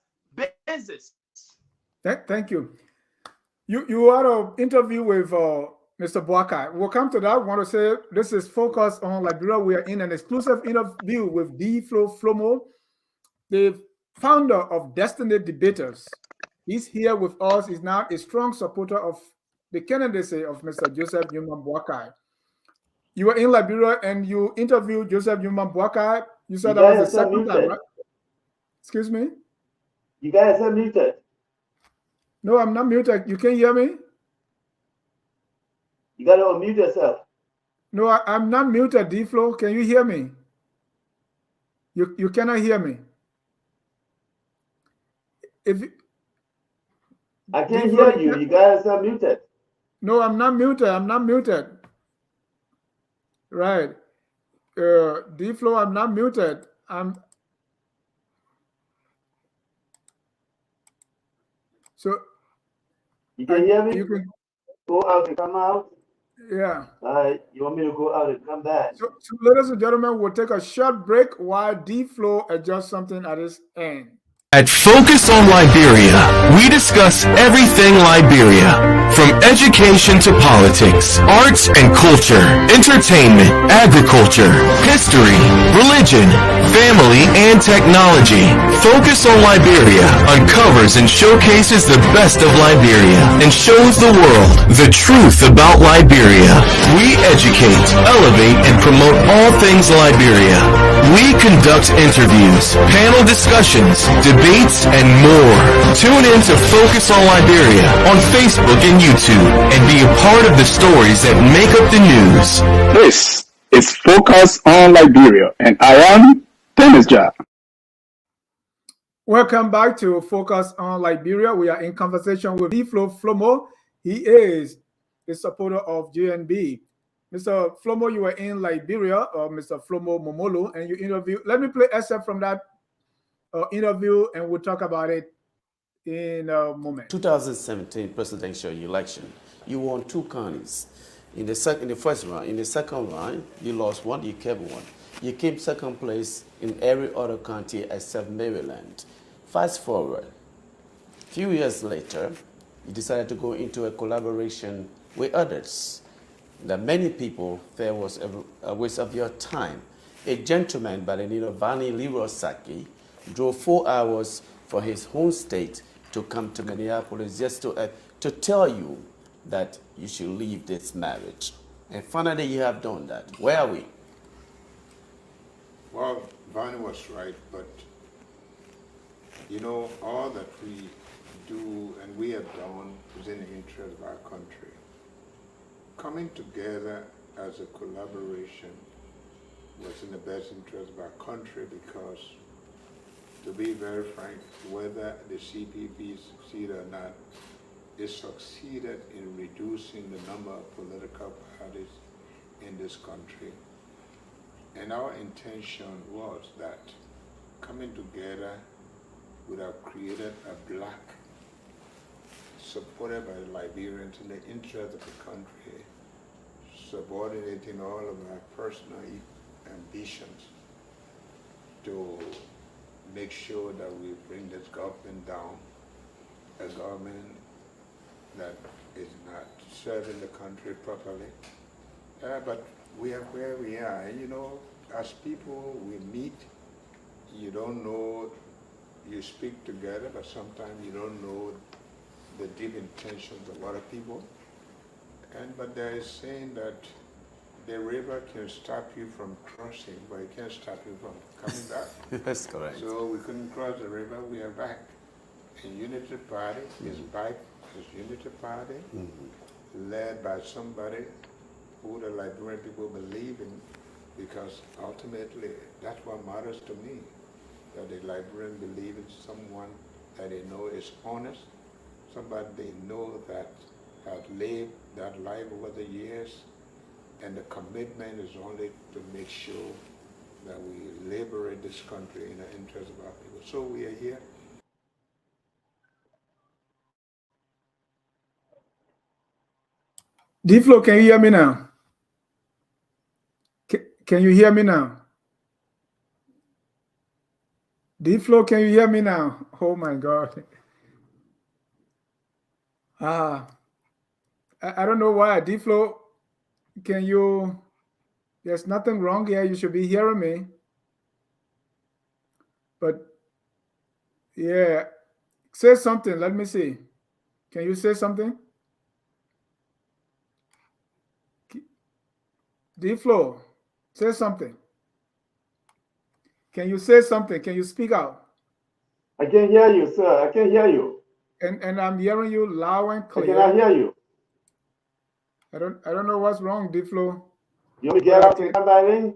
B: bases.
A: Thank you. You had an interview with Mr. Boakai. We'll come to that. I want to say this is focused on Liberia. We are in an exclusive interview with Flomo, the founder of Destiny Debaters. He's here with us. He's now a strong supporter of the candidacy of Mr. Joseph Newman Boakai. You were in Liberia and you interviewed Joseph Newman Boakai. You said that was the second time, right? Excuse me?
C: You guys are muted.
A: No, I'm not muted. You can't hear me?
C: You got to unmute yourself.
A: No, I'm not muted, D-Flow. Can you hear me? You cannot hear me.
C: I can't hear you. You guys are muted.
A: No, I'm not muted. I'm not muted. Right. D-Flow, I'm not muted. So
C: you can hear me?
A: You can
C: go out and come out.
A: Yeah.
C: All right. You want me to go out and come back?
A: So ladies and gentlemen, we'll take a short break while D-Flow adjusts something at his end.
D: At Focus on Liberia, we discuss everything Liberia, from education to politics, arts and culture, entertainment, agriculture, history, religion, family, and technology. Focus on Liberia uncovers and showcases the best of Liberia and shows the world the truth about Liberia. We educate, elevate, and promote all things Liberia. We conduct interviews, panel discussions, debates, and more. Tune in to Focus on Liberia on Facebook and YouTube and be a part of the stories that make up the news.
E: This is Focus on Liberia, and I am Dennis Jah.
A: Welcome back to Focus on Liberia. We are in conversation with Flomo. He is a supporter of JNB. Mr. Flomo, you were in Liberia, or Mr. Flomo Momolo, and you interviewed. Let me play excerpt from that interview, and we'll talk about it in a moment.
F: 2017 presidential election, you won 2 counties. In the first round, in the second round, you lost 1, you kept 1. You came second place in every other county except Maryland. Fast forward, a few years later, you decided to go into a collaboration with others that many people felt was a waste of your time. A gentleman by the name of Vani Lirosaki drove 4 hours from his home state to come to Minneapolis just to tell you that you should leave this marriage. And finally, you have done that. Where are we?
G: Well, Vani was right, but you know, all that we do and we have done is in the interest of our country. Coming together as a collaboration was in the best interest of our country because, to be very frank, whether the CPP succeeded or not, it succeeded in reducing the number of political parties in this country. And our intention was that coming together would have created a black supported by the Liberians in the interest of the country, subordinating all of our personal ambitions to make sure that we bring this government down, a government that is not serving the country properly. But we are where we are. And, you know, as people, we meet, you don't know, you speak together, but sometimes you don't know the deep intentions of other people. But there is saying that the river can stop you from crossing, but it can't stop you from coming back.
F: That's correct.
G: So we couldn't cross the river, we are back. And Unity Party is back, is Unity Party, led by somebody who the Liberian people believe in, because ultimately that's what matters to me, that the Liberian believe in someone that they know is honest, somebody they know that has lived that life over the years, and the commitment is only to make sure that we liberate this country in the interest of our people. So we are here.
A: D-Flow, can you hear me now? Can you hear me now? D-Flow, can you hear me now? Oh my God. I don't know why. D-Flow, can you, there's nothing wrong here. You should be hearing me. But yeah, say something. Let me see. Can you say something? D-Flow, say something. Can you say something? Can you speak out?
C: I can hear you, sir. I can hear you.
A: And I'm hearing you loud and
C: I
A: clear.
C: cannot hear you.
A: I don't know what's wrong, D-Flow.
C: You want me to get out and come back in?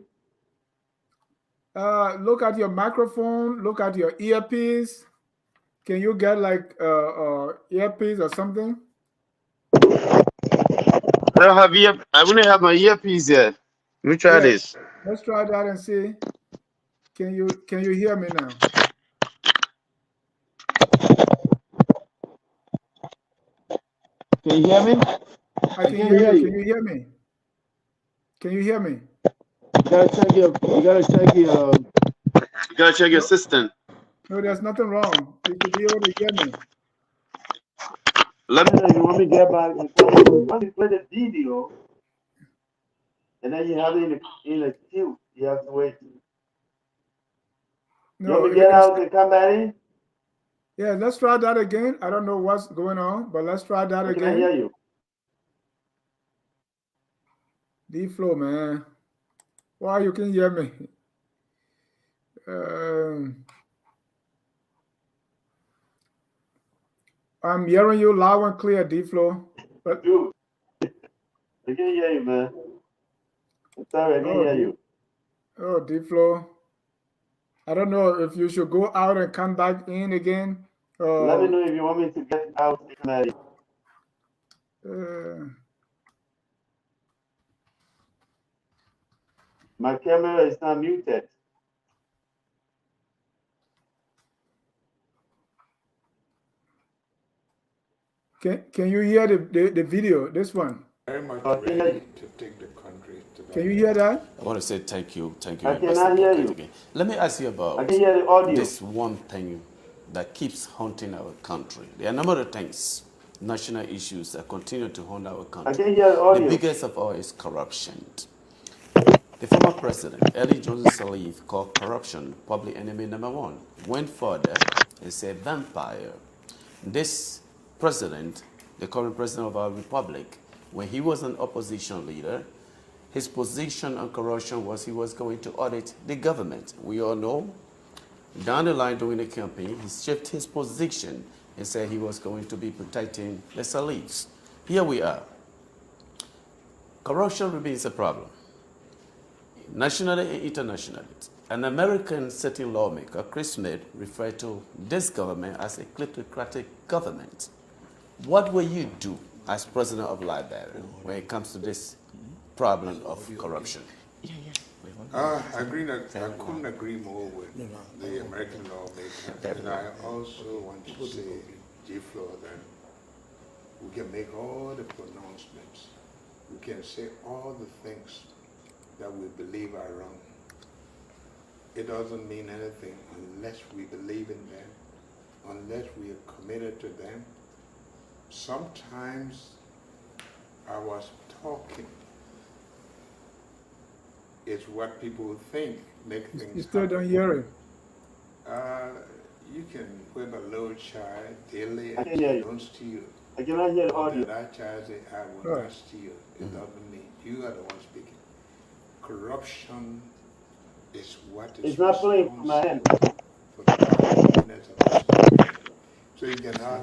A: Look at your microphone. Look at your earpiece. Can you get like earpiece or something?
B: I don't have I wouldn't have my earpiece yet. Let me try this.
A: Let's try that and see. Can you hear me now?
B: Can you hear me?
A: I can hear you. Can you hear me? Can you hear me?
B: You gotta check your system.
A: No, there's nothing wrong. You should be able to hear me.
B: Let me.
C: You want me to get back? Once you play the video, and then you have it in a queue, you have to wait. You
A: No,
C: want me to get out and come back in?
A: yeah, let's try that again. I don't know what's going on, but let's try that
C: I cannot
A: again.
C: hear you.
A: D-Flow, man. Why you can hear me? I'm hearing you loud and clear, D-Flow. But
C: Dude, I can hear you, man. I'm sorry, I can hear you.
A: Oh, D-Flow. I don't know if you should go out and come back in again.
C: Let me know if you want me to get out and come back in. My camera is not muted.
A: Can you hear the video? This one.
G: Very much ready to take the country to that.
A: Can you hear that?
F: I want to say thank you,
C: I cannot hear you.
F: again. Let me ask you
C: I
F: about
C: can hear the audio.
F: this one thing that keeps haunting our country. There are a number of things, national issues that continue to haunt our country.
C: I can hear the audio.
F: The biggest of all is corruption. The former president, Eli Johnson Sirleaf, called corruption public enemy number one, went further and said vampire. This president, the current president of our republic, when he was an opposition leader, his position on corruption was he was going to audit the government. We all know, down the line during the campaign, he shifted his position and said he was going to be protecting the Sirleafs. Here we are. Corruption remains a problem, nationally and internationally. An American sitting lawmaker, Chris Smith, referred to this government as a kleptocratic government. What will you do as president of Liberia when it comes to this problem of corruption?
G: I couldn't agree more with the American lawmaker. And I also want to say, D-Flow, that we can make all the pronouncements. We can say all the things that we believe are wrong. It doesn't mean anything unless we believe in them, unless we are committed to them. Sometimes I was talking. It's what people think make things
A: You still
G: happen.
A: don't hear it.
G: You can whip a little child daily
C: I can hear you.
G: don't steal.
C: I cannot hear the audio.
G: That child say, I will not steal. It doesn't mean you are the one speaking. corruption is what is
C: It's not playing from my hand.
G: for the happiness of this country. So you cannot.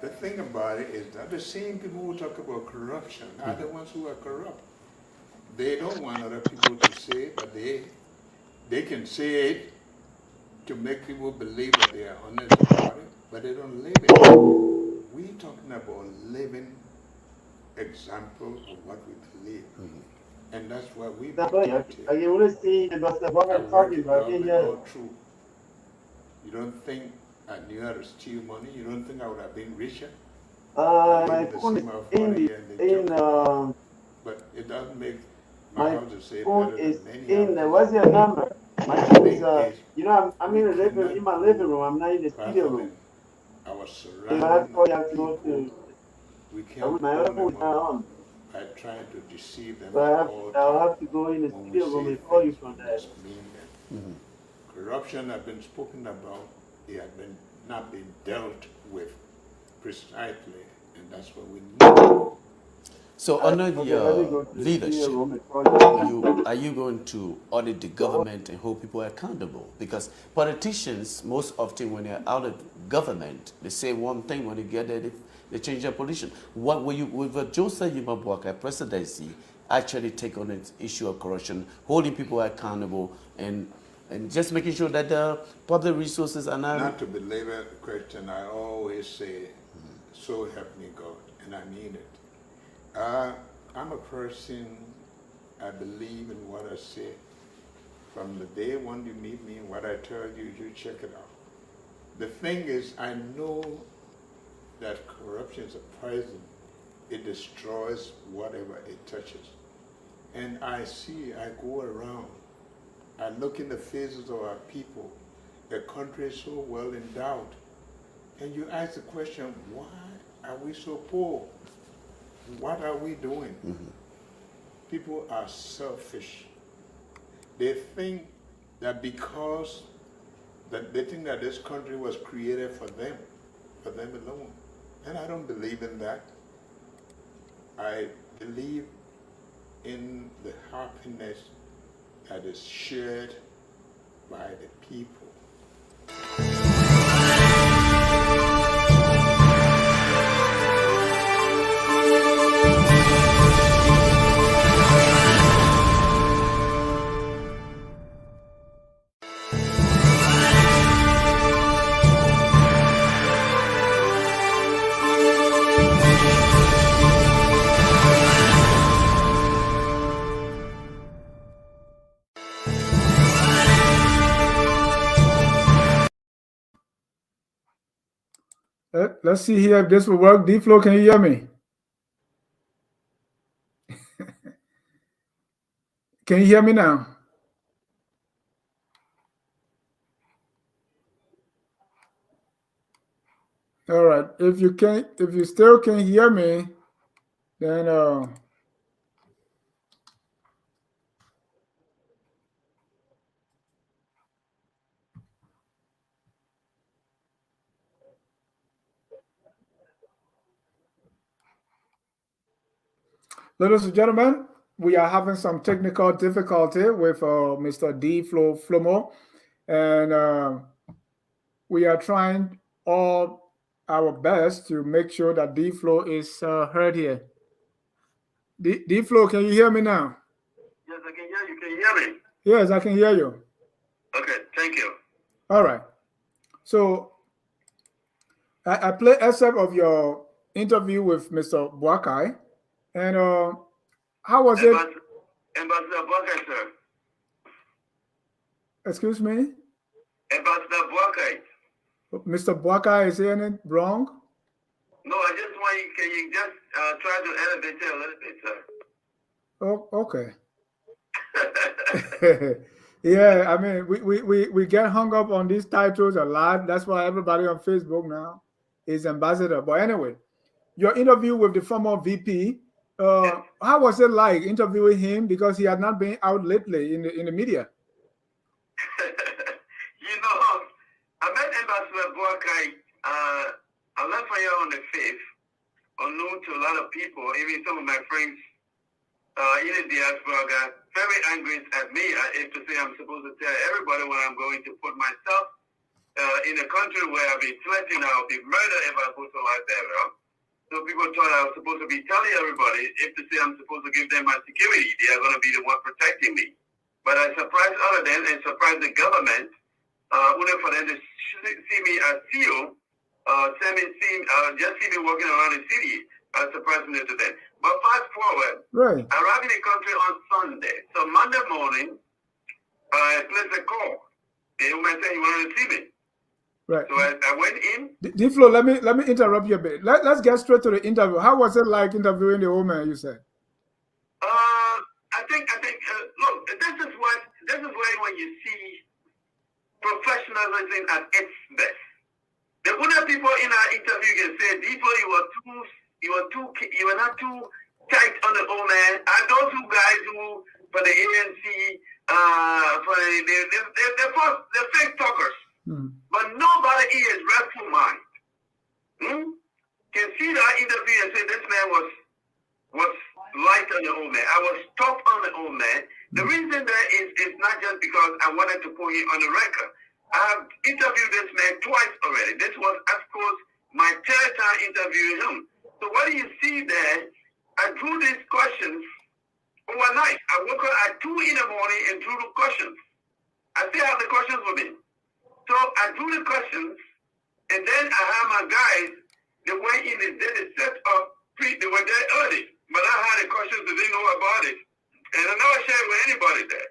G: The thing about it is that the same people who talk about corruption are the ones who are corrupt. They don't want other people to say it, but they can say it to make people believe that they are honest about it, but they don't live it. We're talking about living example of what we believe. And that's what we
C: I can only see Ambassador Boakai talking, but I can't hear it.
G: true. You don't think I knew how to steal money? You don't think I would have been richer?
C: My phone is
G: But it doesn't make
C: my
G: house to say
C: phone
G: better
C: is
G: than many
C: in
G: houses.
C: what's your number? My phone is I'm in my living room. I'm not in the studio room.
G: I was
C: So
G: surrounded
C: I have to call you
G: by
C: to go
G: people.
C: to.
G: We can't
C: My other
G: phone
C: phone is
G: them
C: not
G: up.
C: on.
G: I tried to deceive them
C: So
G: all the
C: I'll
G: time.
C: have to go in the
G: When we
C: studio room
G: say
C: and call you
G: things,
C: from
G: we
C: there.
G: must mean them. Corruption has been spoken about. It has been not been dealt with precisely, and that's what we need.
F: So under
C: Okay, let me
F: your
C: go to the
F: leadership,
C: studio room and call you.
F: are you going to audit the government and hold people accountable? Because politicians, most often when they're out of government, they say one thing, when they get there, they change their position. What will you, with the Joseph Boakai presidency, actually take on the issue of corruption, holding people accountable, and just making sure that the public resources are
G: Not to belabor the question, I always say, so help me God, and I mean it. I'm a person, I believe in what I say. From the day when you meet me, what I tell you, you check it out. The thing is, I know that corruption is a poison. It destroys whatever it touches. And I go around, I look in the faces of our people. The country is so well endowed. And you ask the question, why are we so poor? What are we doing? People are selfish. They think that because they think that this country was created for them alone. And I don't believe in that. I believe in the happiness that is shared by the people.
A: Let's see here if this will work. D-Flow, can you hear me? Can you hear me now? All right. If you still can't hear me, then ladies and gentlemen, we are having some technical difficulty with Mr. D-Flow Flomo, and we are trying all our best to make sure that D-Flow is heard here. D-Flow, can you hear me now?
C: Yes, I can hear you. Can you hear me?
A: Yes, I can hear you.
C: Okay, thank you.
A: All right. So I play excerpt of your interview with Mr. Boakai, and how was it?
C: Ambassador Boakai, sir.
A: Excuse me?
C: Ambassador Boakai.
A: Mr. Boakai, is saying it wrong?
C: No, I just want you, can you just try to elevate it a little bit, sir?
A: Oh, okay. Yeah, I mean, we get hung up on these titles a lot. That's why everybody on Facebook now is ambassador. But anyway, your interview with the former VP, how was it like interviewing him, because he had not been out lately in the media?
C: You know, I met Ambassador Boakai. I left for here on the 5th, unknown to a lot of people, even some of my friends in the diaspora got very angry at me if to say I'm supposed to tell everybody when I'm going to put myself in a country where I'll be threatened, I'll be murdered if I go to Liberia. So people thought I was supposed to be telling everybody if to say I'm supposed to give them my security. They are going to be the one protecting me. But I surprised other than and surprised the government, only for them to see me as CEO, just see me walking around the city. Surprised me to them. But fast forward,
A: Right.
C: I arrived in the country on Sunday. So Monday morning, I placed a call. The woman said he wanted to see me.
A: Right.
C: So I went in.
A: D-Flow, let me interrupt you a bit. Let's get straight to the interview. How was it like interviewing the woman, you said?
C: I think look, this is where when you see professionalism at its best. The other people in our interview can say, D-Flow, you were not too tight on the old man. And those two guys who for the ANC, for the fake talkers. But nobody is restful mind. Can see that interview and say this man was light on the old man. I was tough on the old man. The reason that is not just because I wanted to put him on the record. I have interviewed this man twice already. This was, of course, my third time interviewing him. So what do you see there? I drew these questions overnight. I woke up at 2 in the morning and drew the questions. I still have the questions with me. So I drew the questions, and then I had my guys, they went in and did the set up. They were there early, but I had the questions that they know about it. And I never shared with anybody there.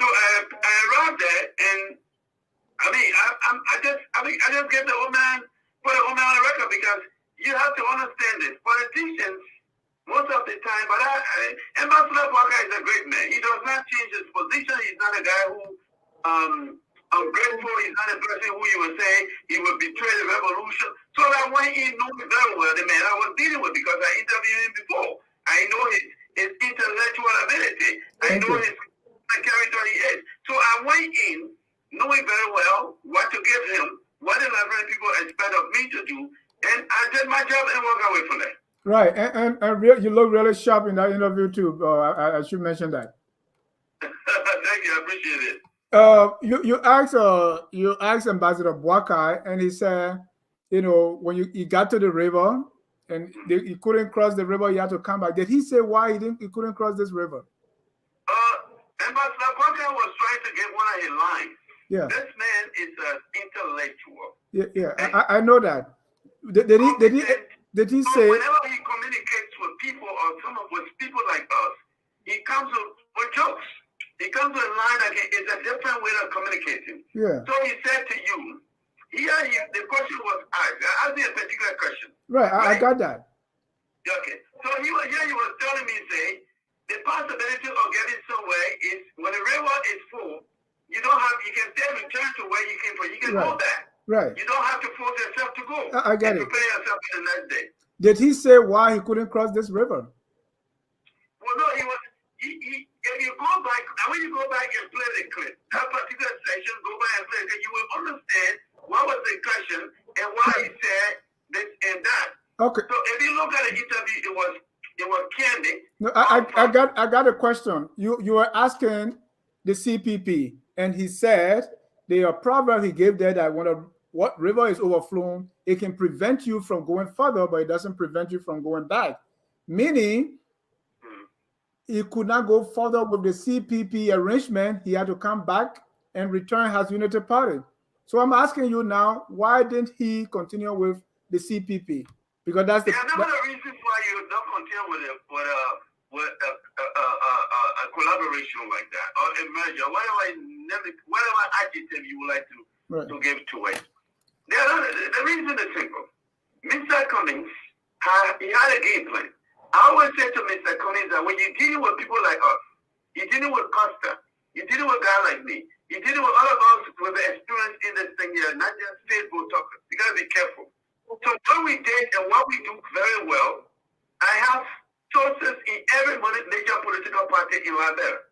C: So I arrived there, and I just get the old man, put the old man on the record because you have to understand this. Politicians, most of the time, but Ambassador Boakai is a great man. He does not change his position. He's not a guy who, ungrateful. He's not a person who you would say he would betray the revolution. So I went in knowing very well the man I was dealing with because I interviewed him before. I know his intellectual ability. I know his character he is. So I went in knowing very well what to give him, what the Liberian people expect of me to do, and I did my job and walked away from that.
A: Right, and you look really sharp in that interview too. I should mention that.
C: Thank you, I appreciate it.
A: You asked Ambassador Boakai, and he said, when he got to the river and he couldn't cross the river, he had to come back. Did he say why he couldn't cross this river?
C: Ambassador Boakai was trying to get one of his lines.
A: Yeah.
C: This man is an intellectual.
A: Yeah. I know that. Did he say?
C: Whenever he communicates with people or with people like us, he comes with jokes. He comes with a line that is a different way of communicating. Yeah. So he said to you, the question was asked. I asked you a particular question.
A: Right. I got that.
C: Okay. So he was telling me, say, the possibility of getting somewhere is when the river is full, you can still return to where you came from. You can go back. Right. You don't have to force yourself to go.
A: I get it.
C: Prepare yourself for the next day.
A: Did he say why he couldn't cross this river?
C: Well, no, if you go back, when you go back and play the clip, that particular section, go back and play it, you will understand what was the question and why he said this and that. Okay. So if you look at the interview, it was candid.
A: No, I got a question. You were asking the CPP, and he said the proverb he gave there that what river is overflown, it can prevent you from going further, but it doesn't prevent you from going back. Meaning, he could not go further with the CPP arrangement. He had to come back and return as Unity Party. So I'm asking you now, why didn't he continue with the CPP? Because that's the
C: reasons why you don't continue with a collaboration like that or a merger, whatever adjective you would like to give to it. The reason is simple. Mr. Cummings he had a game plan. I always say to Mr. Cummings that when you're dealing with people like us, you're dealing with Costa, you're dealing with guys like me, you're dealing with all of us with the experience in this thing here, not just Facebook talkers. You gotta be careful. So what we did and what we do very well, I have sources in every major political party in Liberia.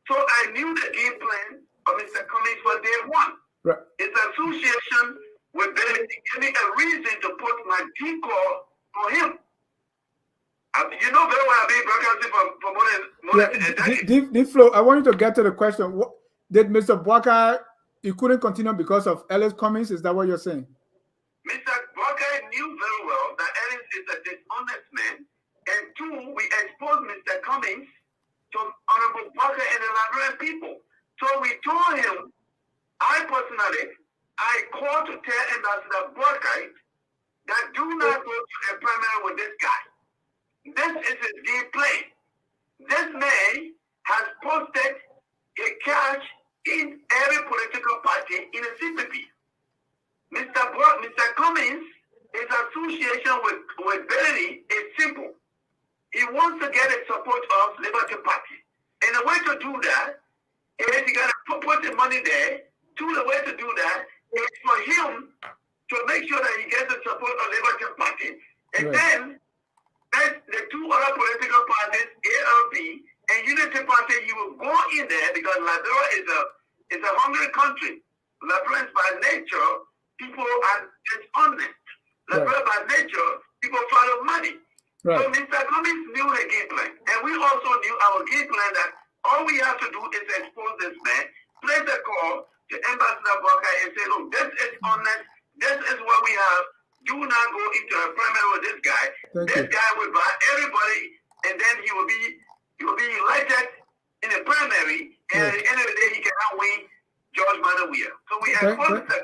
C: So I knew the game plan of Mr. Cummings from day one. Right. It's association with benefit. Give me a reason to put my decoy on him. You know very well I've been broadcasting for more than a decade.
A: D-Flow, I want you to get to the question. What, did Mr. Boakai, he couldn't continue because of Ellis Cummings? Is that what you're saying?
C: Mr. Boakai knew very well that Ellis is a dishonest man. And two, we exposed Mr. Cummings to Honorable Boakai and the Liberian people. So we told him, I called to tell Ambassador Boakai that do not go to a primary with this guy. This is his game plan. This man has posted a cash in every political party in a CPP. Mr. Cummings, his association with Bernie is simple. He wants to get the support of Liberty Party. And the way to do that is he got to put the money there. The way to do that is for him to make sure that he gets the support of Liberty Party. And then the two other political parties, ALP and Unity Party, you will go in there because Liberia is a hungry country. Liberians by nature, people are dishonest. Liberia by nature, people follow money. So Mr. Cummings knew the game plan. And we also knew our game plan that all we have to do is expose this man, place a call to Ambassador Boakai and say, look, this is honest, this is what we have. Do not go into a primary with this guy. This guy will buy everybody, and then he will be elected in a primary, and at the end of the day, he cannot win George Manawia. So we exposed that,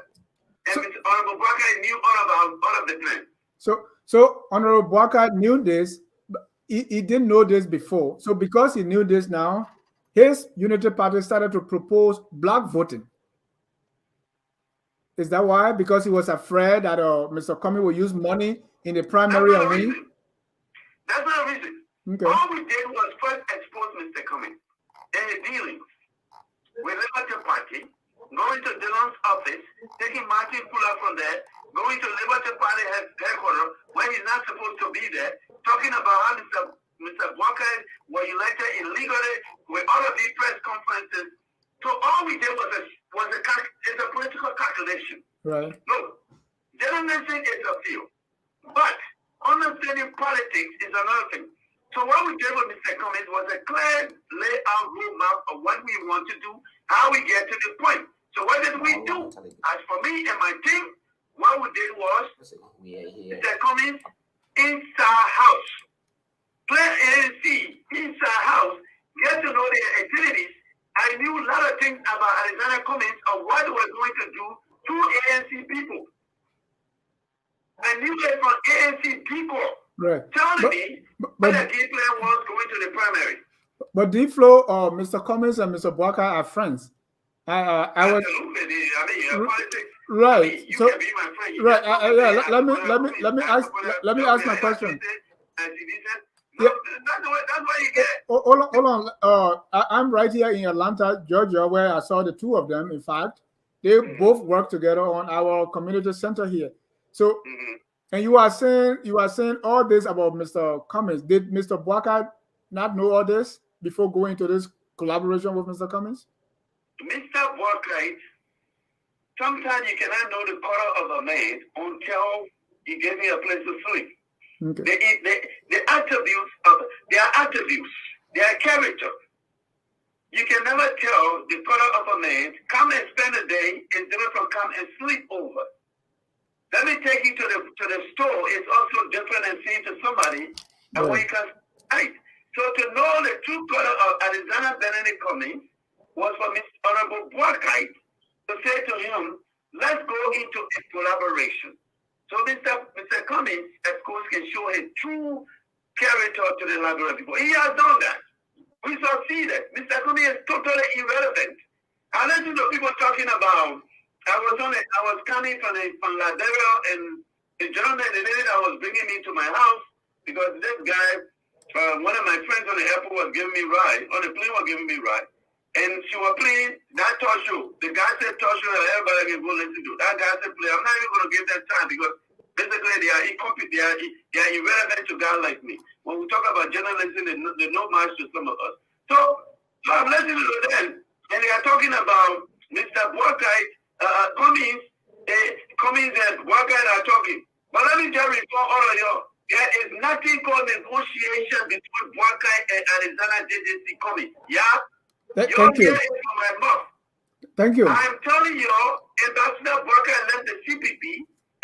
C: and Mr. Honorable Boakai knew all of the plan.
A: So Honorable Boakai knew this, but he didn't know this before. So because he knew this now, his Unity Party started to propose black voting. Is that why? Because he was afraid that Mr. Cummings will use money in the primary and win?
C: That's not a reason. Okay. All we did was first expose Mr. Cummings and his dealings with Liberty Party, going to Dillon's office, taking Martin Fuller from there, going to Liberty Party headquarters where he's not supposed to be there, talking about how Mr. Boakai was elected illegally with all of these press conferences. So all we did was a political calculation.
A: Right.
C: Look, journalism is a field, but understanding politics is another thing. So what we did with Mr. Cummings was a clear layout roadmap of what we want to do, how we get to the point. So what did we do? As for me and my team, what we did was Mr. Cummings inside house, clear ANC inside house, get to know their activities. I knew a lot of things about Alexander Cummings of what they were going to do to ANC people. I knew it from ANC people telling me what the game plan was going to the primary.
A: But D-Flow, Mr. Cummings and Mr. Boakai are friends.
C: Absolutely. I mean, politics.
A: Right.
C: I mean, you can be my friend.
A: Right. Let me ask my question.
C: That's what you get.
A: Hold on. I'm right here in Atlanta, Georgia, where I saw the two of them. In fact, they both work together on our community center here. So, and you are saying all this about Mr. Cummings. Did Mr. Boakai not know all this before going into this collaboration with Mr. Cummings?
C: Mr. Boakai, sometimes you cannot know the color of a man until he gives me a place to sleep.
A: Okay.
C: The attributes their character. You can never tell the color of a man. Come and spend a day is different from come and sleep over. Let me take you to the store. It's also different than saying to somebody when you can night. So to know the true color of Alexander Benedict Cummings was for Mr. Honorable Boakai to say to him, let's go into a collaboration. So Mr. Cummings, of course, can show his true character to the Liberian people. He has done that. We succeeded. Mr. Cummings is totally irrelevant. I listen to people talking about, I was coming from Liberia, and the gentleman, the lady that was bringing me to my house, because this guy, one of my friends on the airport was giving me ride, on the plane was giving me ride. And she was playing that talk show. The guy said talk show that everybody can go listen to. That guy said play. I'm not even going to give them time because basically they are irrelevant to guys like me. When we talk about journalism, they know much to some of us. So I'm listening to them, and they are talking about Mr. Boakai, Cummings and Boakai are talking. But let me just report all of you. There is nothing called negotiation between Boakai and Arizona JJC Cummings. Yeah?
A: Thank
C: You're
A: you.
C: hearing from my mouth.
A: Thank you.
C: I'm telling you, Ambassador Boakai left the CPP,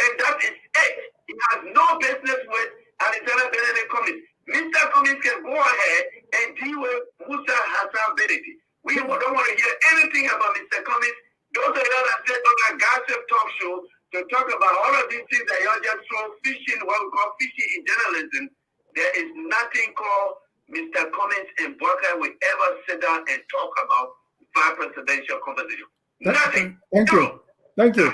C: and that is it. He has no business with Alexander Benedict Cummings. Mr. Cummings can go ahead and deal with Musa Hassan Benedict. We don't want to hear anything about Mr. Cummings. Those are y'all that said on a gossip talk show to talk about all of these things that y'all just throw fishing, what we call fishing in journalism. There is nothing called Mr. Cummings and Boakai will ever sit down and talk about vice presidential conversation. Nothing.
A: Thank you. Thank you.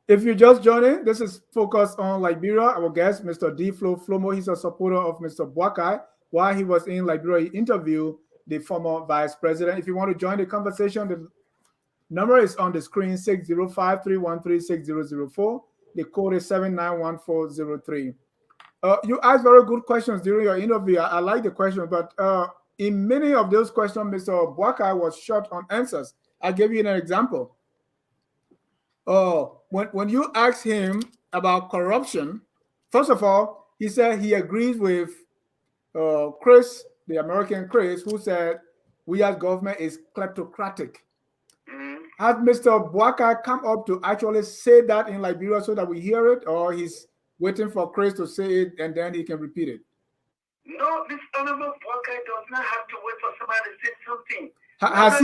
A: If you just joined in, this is Focus on Liberia. Our guest, Mr. Flomo, he's a supporter of Mr. Boakai. While he was in Liberia, he interviewed the former vice president. If you want to join the conversation, the number is on the screen, 605-313-6004. The code is 791403. You asked very good questions during your interview. I like the question, but in many of those questions, Mr. Boakai was short on answers. I'll give you an example. When you ask him about corruption, first of all, he said he agrees with Chris, the American Chris, who said we as government is kleptocratic. Has Mr. Boakai come up to actually say that in Liberia so that we hear it, or he's waiting for Chris to say it and then he can repeat it?
C: No, this Honorable Boakai does not have to wait for somebody to say something.
A: Has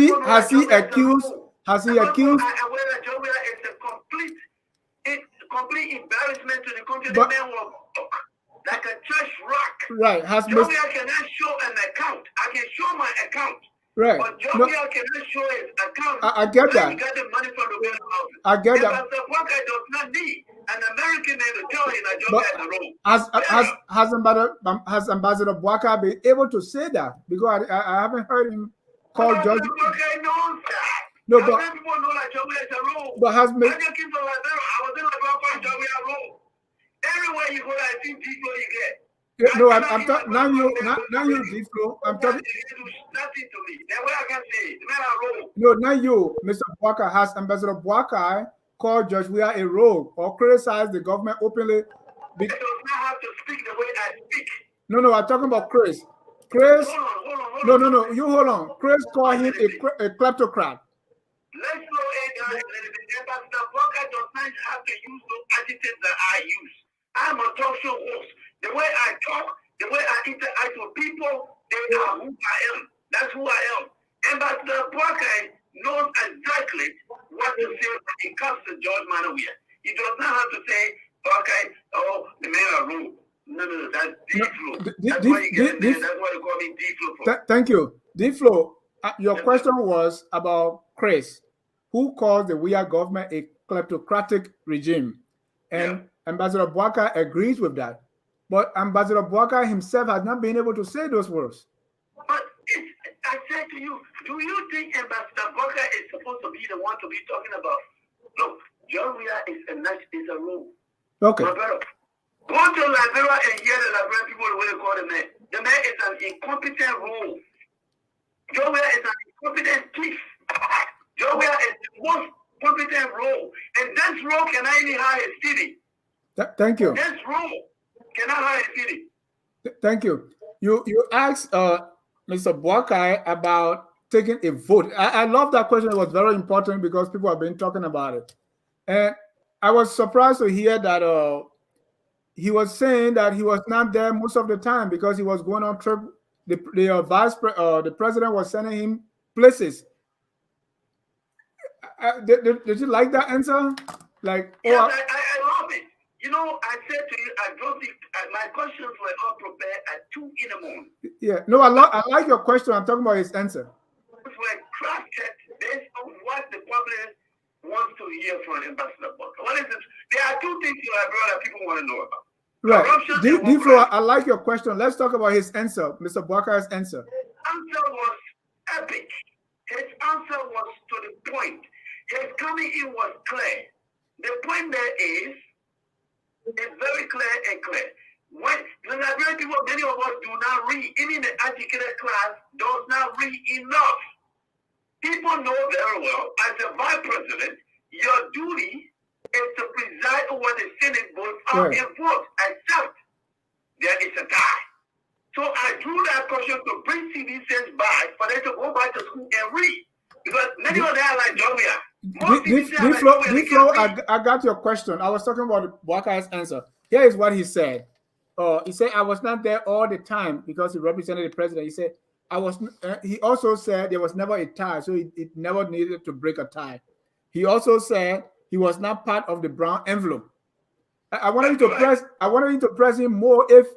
A: he accused? Has he accused?
C: Nigeria is a complete embarrassment to the country. The man will like a church rock.
A: Right. Has
C: Nigeria cannot show an account. I can show my account.
A: Right.
C: But Nigeria cannot show his account.
A: I get that.
C: He got the money from the warehouse.
A: I get that.
C: But Mr. Boakai does not need an American man to tell him Nigeria is the road.
A: Has Ambassador Boakai been able to say that? Because I haven't heard him call Judge.
C: Boakai knows that.
A: No, but
C: people know that Nigeria is the road.
A: But has
C: I just came from Liberia. I was in Liberia for Nigeria road. Everywhere you go, I think people you get.
A: No, I'm talking now. You Deflo. I'm talking.
C: Nothing to me. That's what I can say. The man are rogue.
A: No, not you, Mr. Boakai. Has Ambassador Boakai called Judge we are a rogue or criticized the government openly?
C: I do not have to speak the way I speak.
A: No, I'm talking about Chris. Chris.
C: Hold on.
A: No. You hold on. Chris called him a kleptocrat.
C: Let's slow it down a little bit. Ambassador Boakai does not have to use those adjectives that I use. I'm a talk show host. The way I talk, the way I interact with people, they are who I am. That's who I am. Ambassador Boakai knows exactly what to say when it comes to George Manawia. He does not have to say, Boakai, oh, the men are rude. No, that's Deflo. That's why you get in there. That's why they call me Deflo for.
A: Thank you. Deflo, your question was about Chris, who calls the WIA government a kleptocratic regime. And Ambassador Boakai agrees with that. But Ambassador Boakai himself has not been able to say those words.
C: But I said to you, do you think Ambassador Boakai is supposed to be the one to be talking about? Look, Georgia is a rule.
A: Okay.
C: My brother, go to Liberia and hear the Liberian people the way they call the man. The man is an incompetent rule. Georgia is an incompetent thief. Georgia is the most competent role. And this role cannot even hire a city.
A: Thank you.
C: This role cannot hire a city.
A: Thank you. You asked Mr. Boakai about taking a vote. I love that question. It was very important because people have been talking about it. And I was surprised to hear that he was saying that he was not there most of the time because he was going on trip. The president was sending him places. Did you like that answer? Like,
C: yes, I love it. You know, I said to you, I don't think my questions were all prepared at 2 in the morning.
A: Yeah, no, I like your question. I'm talking about his answer.
C: It were crafted based on what the public wants to hear from Ambassador Boakai. What is it? There are two things you have that people want to know about.
A: Right. Deflo, I like your question. Let's talk about his answer, Mr. Boakai's answer.
C: His answer was epic. His answer was to the point. His coming in was clear. The point there is, it's very clear and clear. When the Liberian people, many of us do not read, even the educated class does not read enough. People know very well, as a vice president, your duty is to preside over the Senate vote on a vote, except there So I drew that question to bring citizens back for them to go back to school and read. Because many of them are like Jombia.
A: I got your question. I was talking about Boakai's answer. Here is what he said. He said, I was not there all the time because he represented the president. He said, I was. He also said there was never a tie, so it never needed to break a tie. He also said he was not part of the brown envelope. I wanted you to press. I wanted you to press him more if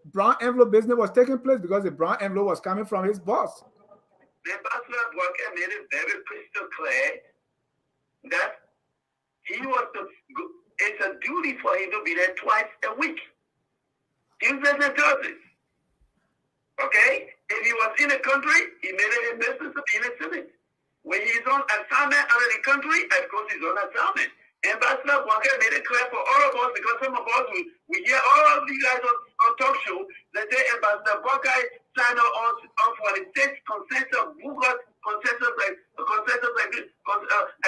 A: brown envelope business was taking place because the brown envelope was coming from his boss.
C: The Ambassador Boakai made it very crystal clear that he was it's a duty for him to be there twice a week. Tuesdays and Thursdays. Okay? If he was in the country, he made it a business to be in the city. When he's on assignment out of the country, of course he's on assignment. Ambassador Boakai made it clear for all of us because some of us, we hear all of you guys on talk show that say Ambassador Boakai signed on for the state consensus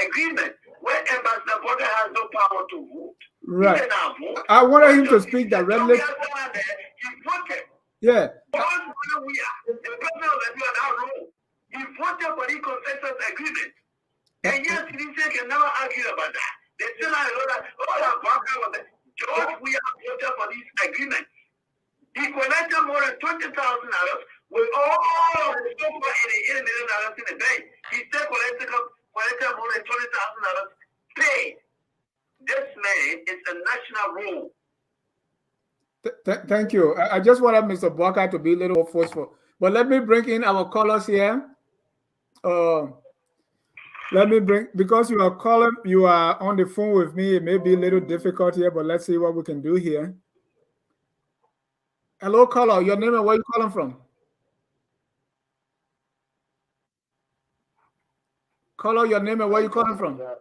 C: agreement where Ambassador Boakai has no power to vote.
A: Right.
C: He cannot vote.
A: I wanted him to speak directly.
C: He voted.
A: Yeah.
C: The president of Liberia now rule. He voted for the consensus agreement. And yes, citizens can never argue about that. They still have a lot of George, we have voted for this agreement. He collected more than $20,000 with all of the so far $80 million in the bank. He still collected more than $20,000 paid. This man is a national rule.
A: Thank you. I just wanted Mr. Boakai to be a little more forceful. But let me bring in our callers here. Let me bring, because you are calling, you are on the phone with me. It may be a little difficult here, but let's see what we can do here. Hello, caller. Your name and where you calling from? Caller, your name and where you calling from?
H: Yeah,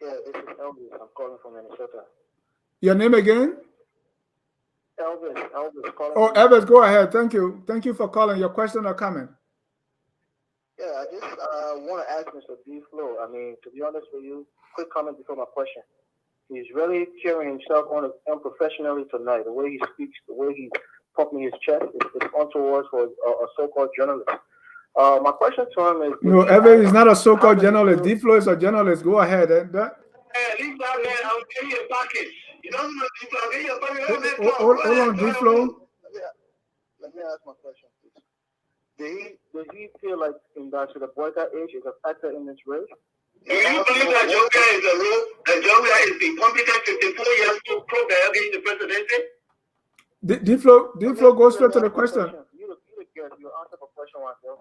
H: this is Elvis. I'm calling from Minnesota.
A: Your name again?
H: Elvis calling.
A: Oh, Elvis, go ahead. Thank you. Thank you for calling. Your question or comment?
H: Yeah, I just want to ask Mr. D. Flo. I mean, to be honest with you, quick comment before my question. He's really carrying himself unprofessionally tonight. The way he speaks, the way he's pumping his chest, it's untoward for a so-called journalist. My question to him is...
A: No, Elvis is not a so-called journalist. D. Flo is a journalist. Go ahead.
C: Hey, leave that man. I'll give you a package. You don't know D. Flo. I'll give you a package.
A: Hold on, D. Flo.
H: Let me ask my question, please. Does he feel like Ambassador Boakai age is a factor in this race?
C: Do you believe that Jombia is a rule? That Jombia is the competent 54 years old pro that against the presidency?
A: D. Flo, go straight to the question.
H: You answer the question once.
C: I'm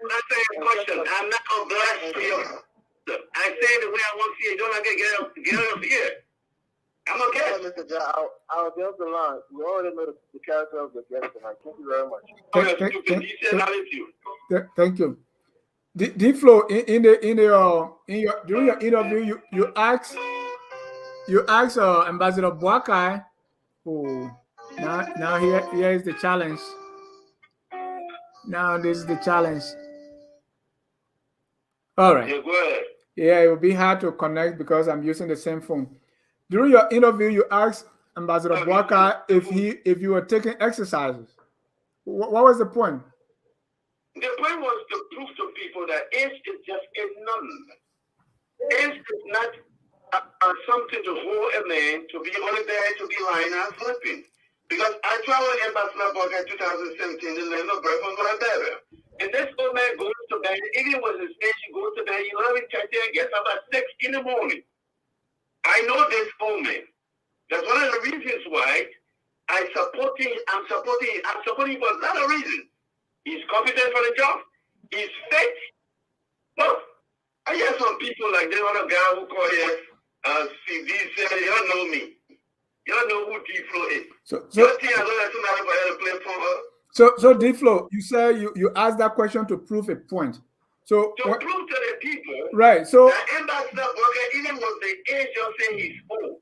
C: not saying a question. I'm not obliged to you. I say the way I want to see it. Don't get out of here. I'm okay.
H: Mr. John, I'll get off the line. We already know the character of the guest tonight. Thank you very much.
A: Thank you. D. Flo, during your interview, you asked Ambassador Boakai. Oh, now here is the challenge. Now this is the challenge. All right.
C: Yeah, go ahead.
A: Yeah, it will be hard to connect because I'm using the same phone. During your interview, you asked Ambassador Boakai if you were taking exercises. What was the point?
C: The point was to prove to people that age is just a number. Age is not something to hold a man to be only there to be lying and sleeping. Because I traveled in Ambassador Boakai in 2017 in the land of birth from Liberia. And this old man goes to bed, even with his age, he goes to bed 11:30 and gets up at 6 in the morning. I know this old man. That's one of the reasons why I'm supporting him for a lot of reasons. He's competent for the job. He's fit. Look, I hear some people like this other guy who called here, CD said, you don't know me. You don't know who D. Flo is. So
A: D. Flo, you say you asked that question to prove a point. So
C: to prove to the people,
A: right? So
C: that Ambassador Boakai, even with the age of saying he's old.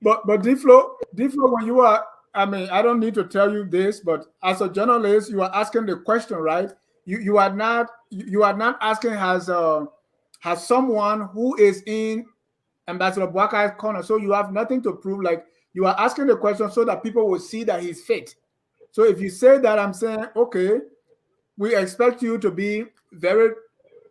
A: But D. Flo, when you are, I mean, I don't need to tell you this, but as a journalist, you are asking the question, right? You are not asking has someone who is in Ambassador Boakai's corner, so you have nothing to prove. Like, you are asking the question so that people will see that he's fit. So if you say that, I'm saying, okay, we expect you to be very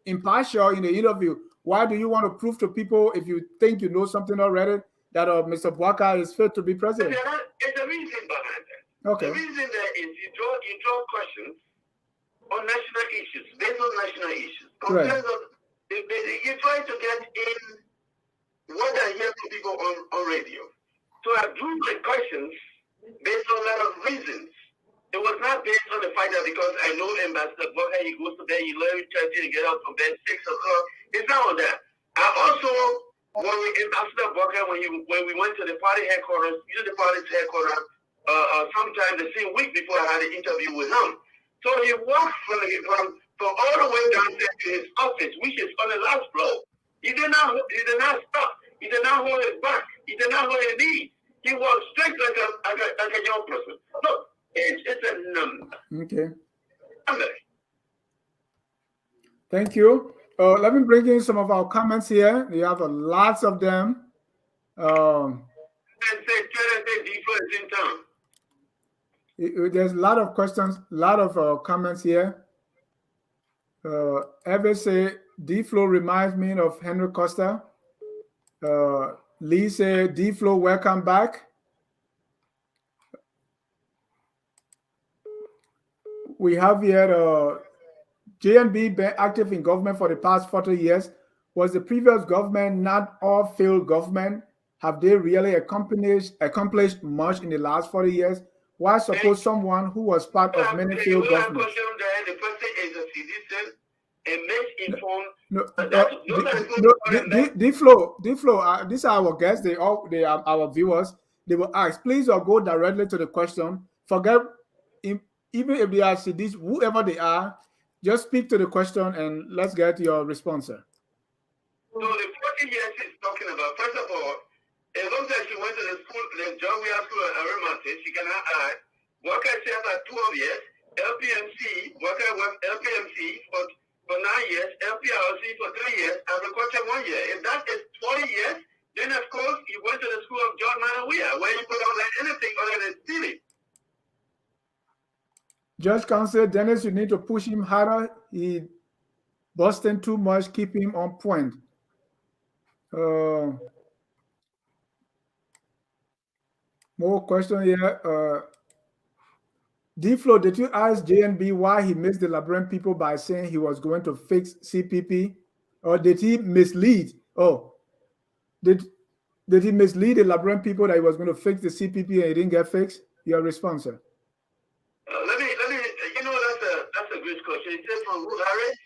A: impartial in the interview. Why do you want to prove to people, if you think you know something already, that Mr. Boakai is fit to be president?
C: There's a reason behind that.
A: Okay.
C: The reason there is you draw questions on national issues, based on national issues.
A: Right.
C: You try to get in what I hear from people on radio. So I drew my questions based on a lot of reasons. It was not based on the fact that because I know Ambassador Boakai, he goes to bed, he learns 30 and get up from bed 6 o'clock. It's not on that. I also, Ambassador Boakai, when we went to the party headquarters, the party's headquarters, sometime the same week before I had an interview with him. So he walked from all the way downstairs to his office, which is on the last floor. He did not stop. He did not hold his back. He did not hold his knees. He walked straight like a young person. Look. It's a number.
A: Okay.
C: Number.
A: Thank you. Let me bring in some of our comments here. We have lots of them.
C: Say D-Flow is in town.
A: There's a lot of questions, a lot of comments here. Ever say D-Flow reminds me of Henry Costa. Lee say D-Flow, welcome back. We have here JNB been active in government for the past 40 years. Was the previous government not all failed government? Have they really accomplished much in the last 40 years? Why suppose someone who was part of many failed governments?
C: The person is a citizen and
A: D-Flow, these are our guests. They are our viewers. They will ask, please, or go directly to the question. Forget even if they are CDs, whoever they are, just speak to the question and let's get your response, sir.
C: So the 40 years she's talking about, first of all, as long as she went to the school, the John Weir School at Arimate, she cannot add. Boakai served at 12 years, LPMC, Boakai was LPMC for 9 years, LPRC for 3 years, agriculture 1 year. If that is 40 years, then of course you went to the school of John Weir, where you could not learn anything other than stealing.
A: Judge Counsel Dennis, you need to push him harder. He busting too much. Keep him on point. More question here. D-Flow, did you ask JNB why he missed the Liberian people by saying he was going to fix CPP? Or did he mislead? Oh, did he mislead the Liberian people that he was going to fix the CPP and it didn't get fixed? Your response, sir.
C: Let me. That's a good question. Is it from who, Harris?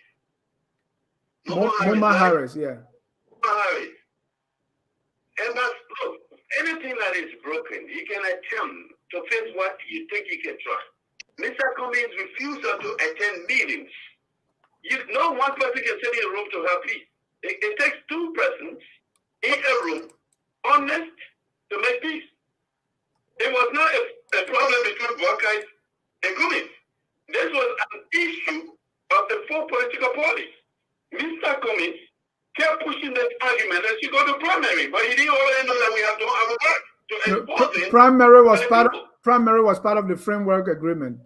A: Moma Harris, yeah.
C: Harris. And look, anything that is broken, you can attempt to fix what you think you can try. Mr. Cummings refusal to attend meetings. No one person can sit in a room to have peace. It takes two persons in a room, honest, to make peace. It was not a problem between Boakai and Cummings. This was an issue of the four political parties. Mr. Cummings kept pushing this argument that you go to primary, but he didn't already know that we have to have a work to expose it.
A: Primary was part of the framework agreement.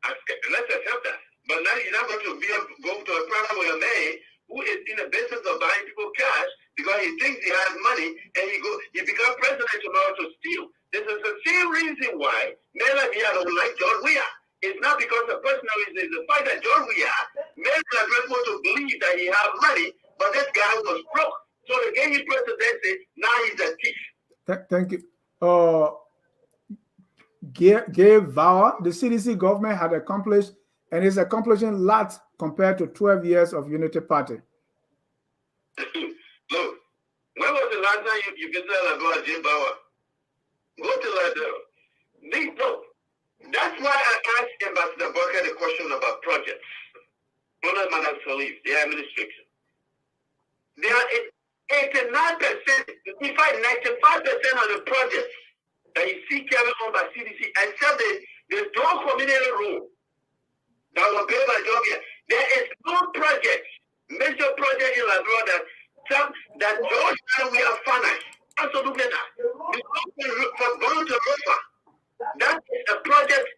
C: Let's accept that. But now you're not going to go to a primary with a man who is in the business of buying people cash because he thinks he has money and he become president in order to steal. This is the same reason why men like me don't like John Weir. It's not because of personal reasons. It's the fact that John Weir, men are want to believe that he has money, but this guy was broke. So they gave him presidency, now he's a thief.
A: Thank you. Gave Vower, the CDC government had accomplished and is accomplishing lots compared to 12 years of Unity Party.
C: Look, when was the last time you visited about Jim Bower? Go to that. No. That's why I asked Ambassador Boakai the question about projects. Under Madam Salif, the administration. There are 89%, in fact 95% of the projects that you see carried on by CDC, except the Dog Community Road that was built by Georgia. There is no project, major project in Liberia that George and we are financed. Absolutely not. From going to Rufa, that is a project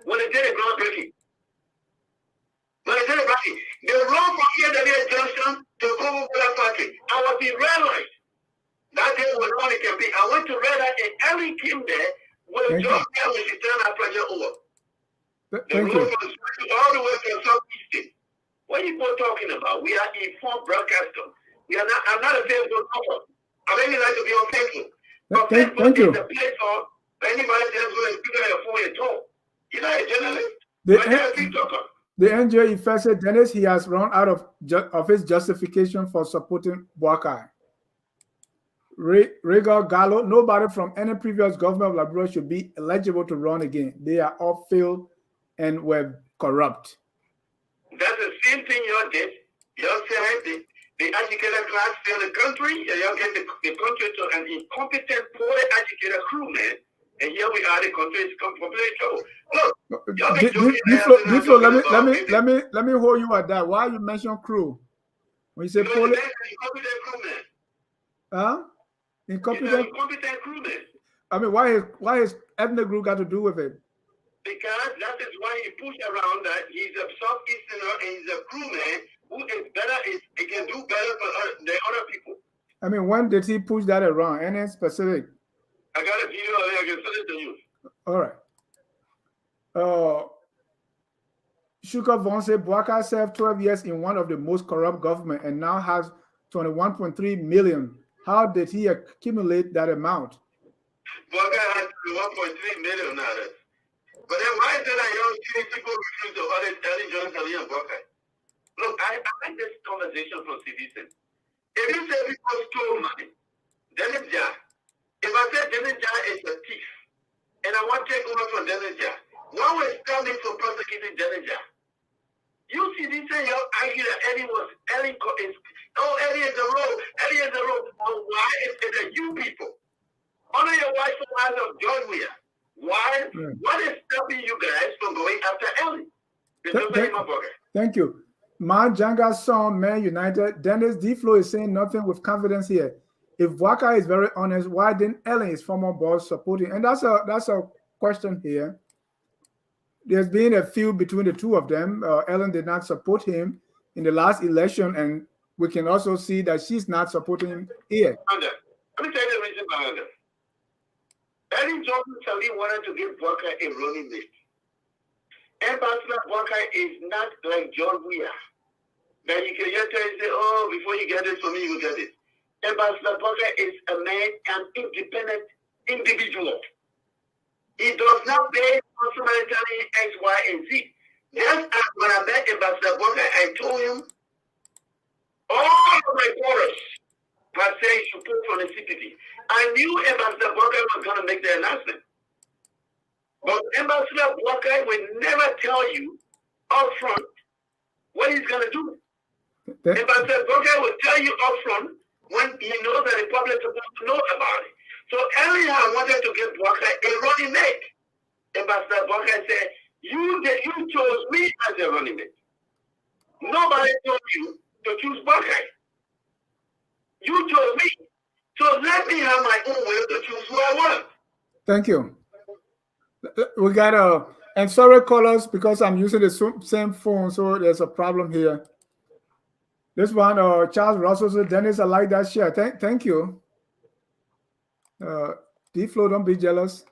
C: when they did the groundbreaking. When they did the breaking, they rolled from here to the junction to Coca-Cola factory. I was in red light. That day was only can be. I went to red light and Ellie came there with just there when she turned our project over. The road from all the way from Southeast. What are you both talking about? We are informed broadcasters. We are not. I'm not a Facebook talker. I maybe like to be on Facebook. But Facebook is the place for anybody that's going to pick up your phone and talk. You're not a journalist.
A: The NJ Effect said Dennis, he has run out of his justification for supporting Boakai. Regal Gallo, nobody from any previous government of Liberia should be eligible to run again. They are all failed and were corrupt.
C: That's the same thing you did. You said the educated class failed the country, and you get the country to an incompetent, poorly educated crew, man. And here we are, the country is completely trouble. Look,
A: let me hold you at that. Why you mention crew? When you say poorly,
C: incompetent crew, man.
A: Huh? Incompetent
C: crew, man.
A: I mean, why is ethnic group got to do with it?
C: Because that is why he pushed around that he's a Southeasterner and he's a crewman who is better, he can do better for the other people.
A: I mean, when did he push that around? Any specific?
C: I got a video there, I can send it to you.
A: All right. Shuka Von said Boakai served 12 years in one of the most corrupt government and now has 21.3 million. How did he accumulate that amount?
C: Boakai has 1.3 million now. But then why is it that you don't see people refuse to other join Ali and Boakai? Look, I like this conversation from citizens. If you say people stole money, then it's just. If I say Dennis is a thief, and I want to take over from Dennis, why was standing for prosecuting Dennis? You see, this say you argue that Ellie is the road. But why is it that you people, honor your wife for lives of John Weir? Why? What is stopping you guys from going after Ellie?
A: Thank you. Man Janga's son, Man United. Dennis D-Flow is saying nothing with confidence here. If Boakai is very honest, why didn't Ellen, his former boss, support him? And that's a question here. There's been a feud between the two of them. Ellen did not support him in the last election, and we can also see that she's not supporting him here.
C: Let me tell you the reason behind that. Ellen Johnson Sally wanted to give Boakai a running mate. Ambassador Boakai is not like John Weir. That you can just tell and say, oh, before you get this for me, you will get it. Ambassador Boakai is a man, an independent individual. He does not pay responsibility X, Y, and Z. Just as when I met Ambassador Boakai, I told him all of my quarters per se support for the CPD. I knew Ambassador Boakai was going to make the announcement. But Ambassador Boakai will never tell you up front what he's going to do. Ambassador Boakai will tell you up front when he knows that the public is supposed to know about it. So earlier I wanted to give Boakai a running mate. Ambassador Boakai said, you chose me as a running mate. Nobody told you to choose Boakai. You chose me. So let me have my own way to choose who I want.
A: Thank you. We got and sorry callers because I'm using the same phone, so there's a problem here. This one, Charles Russell said, Dennis, I like that share. Thank you. D-Flow, don't be jealous.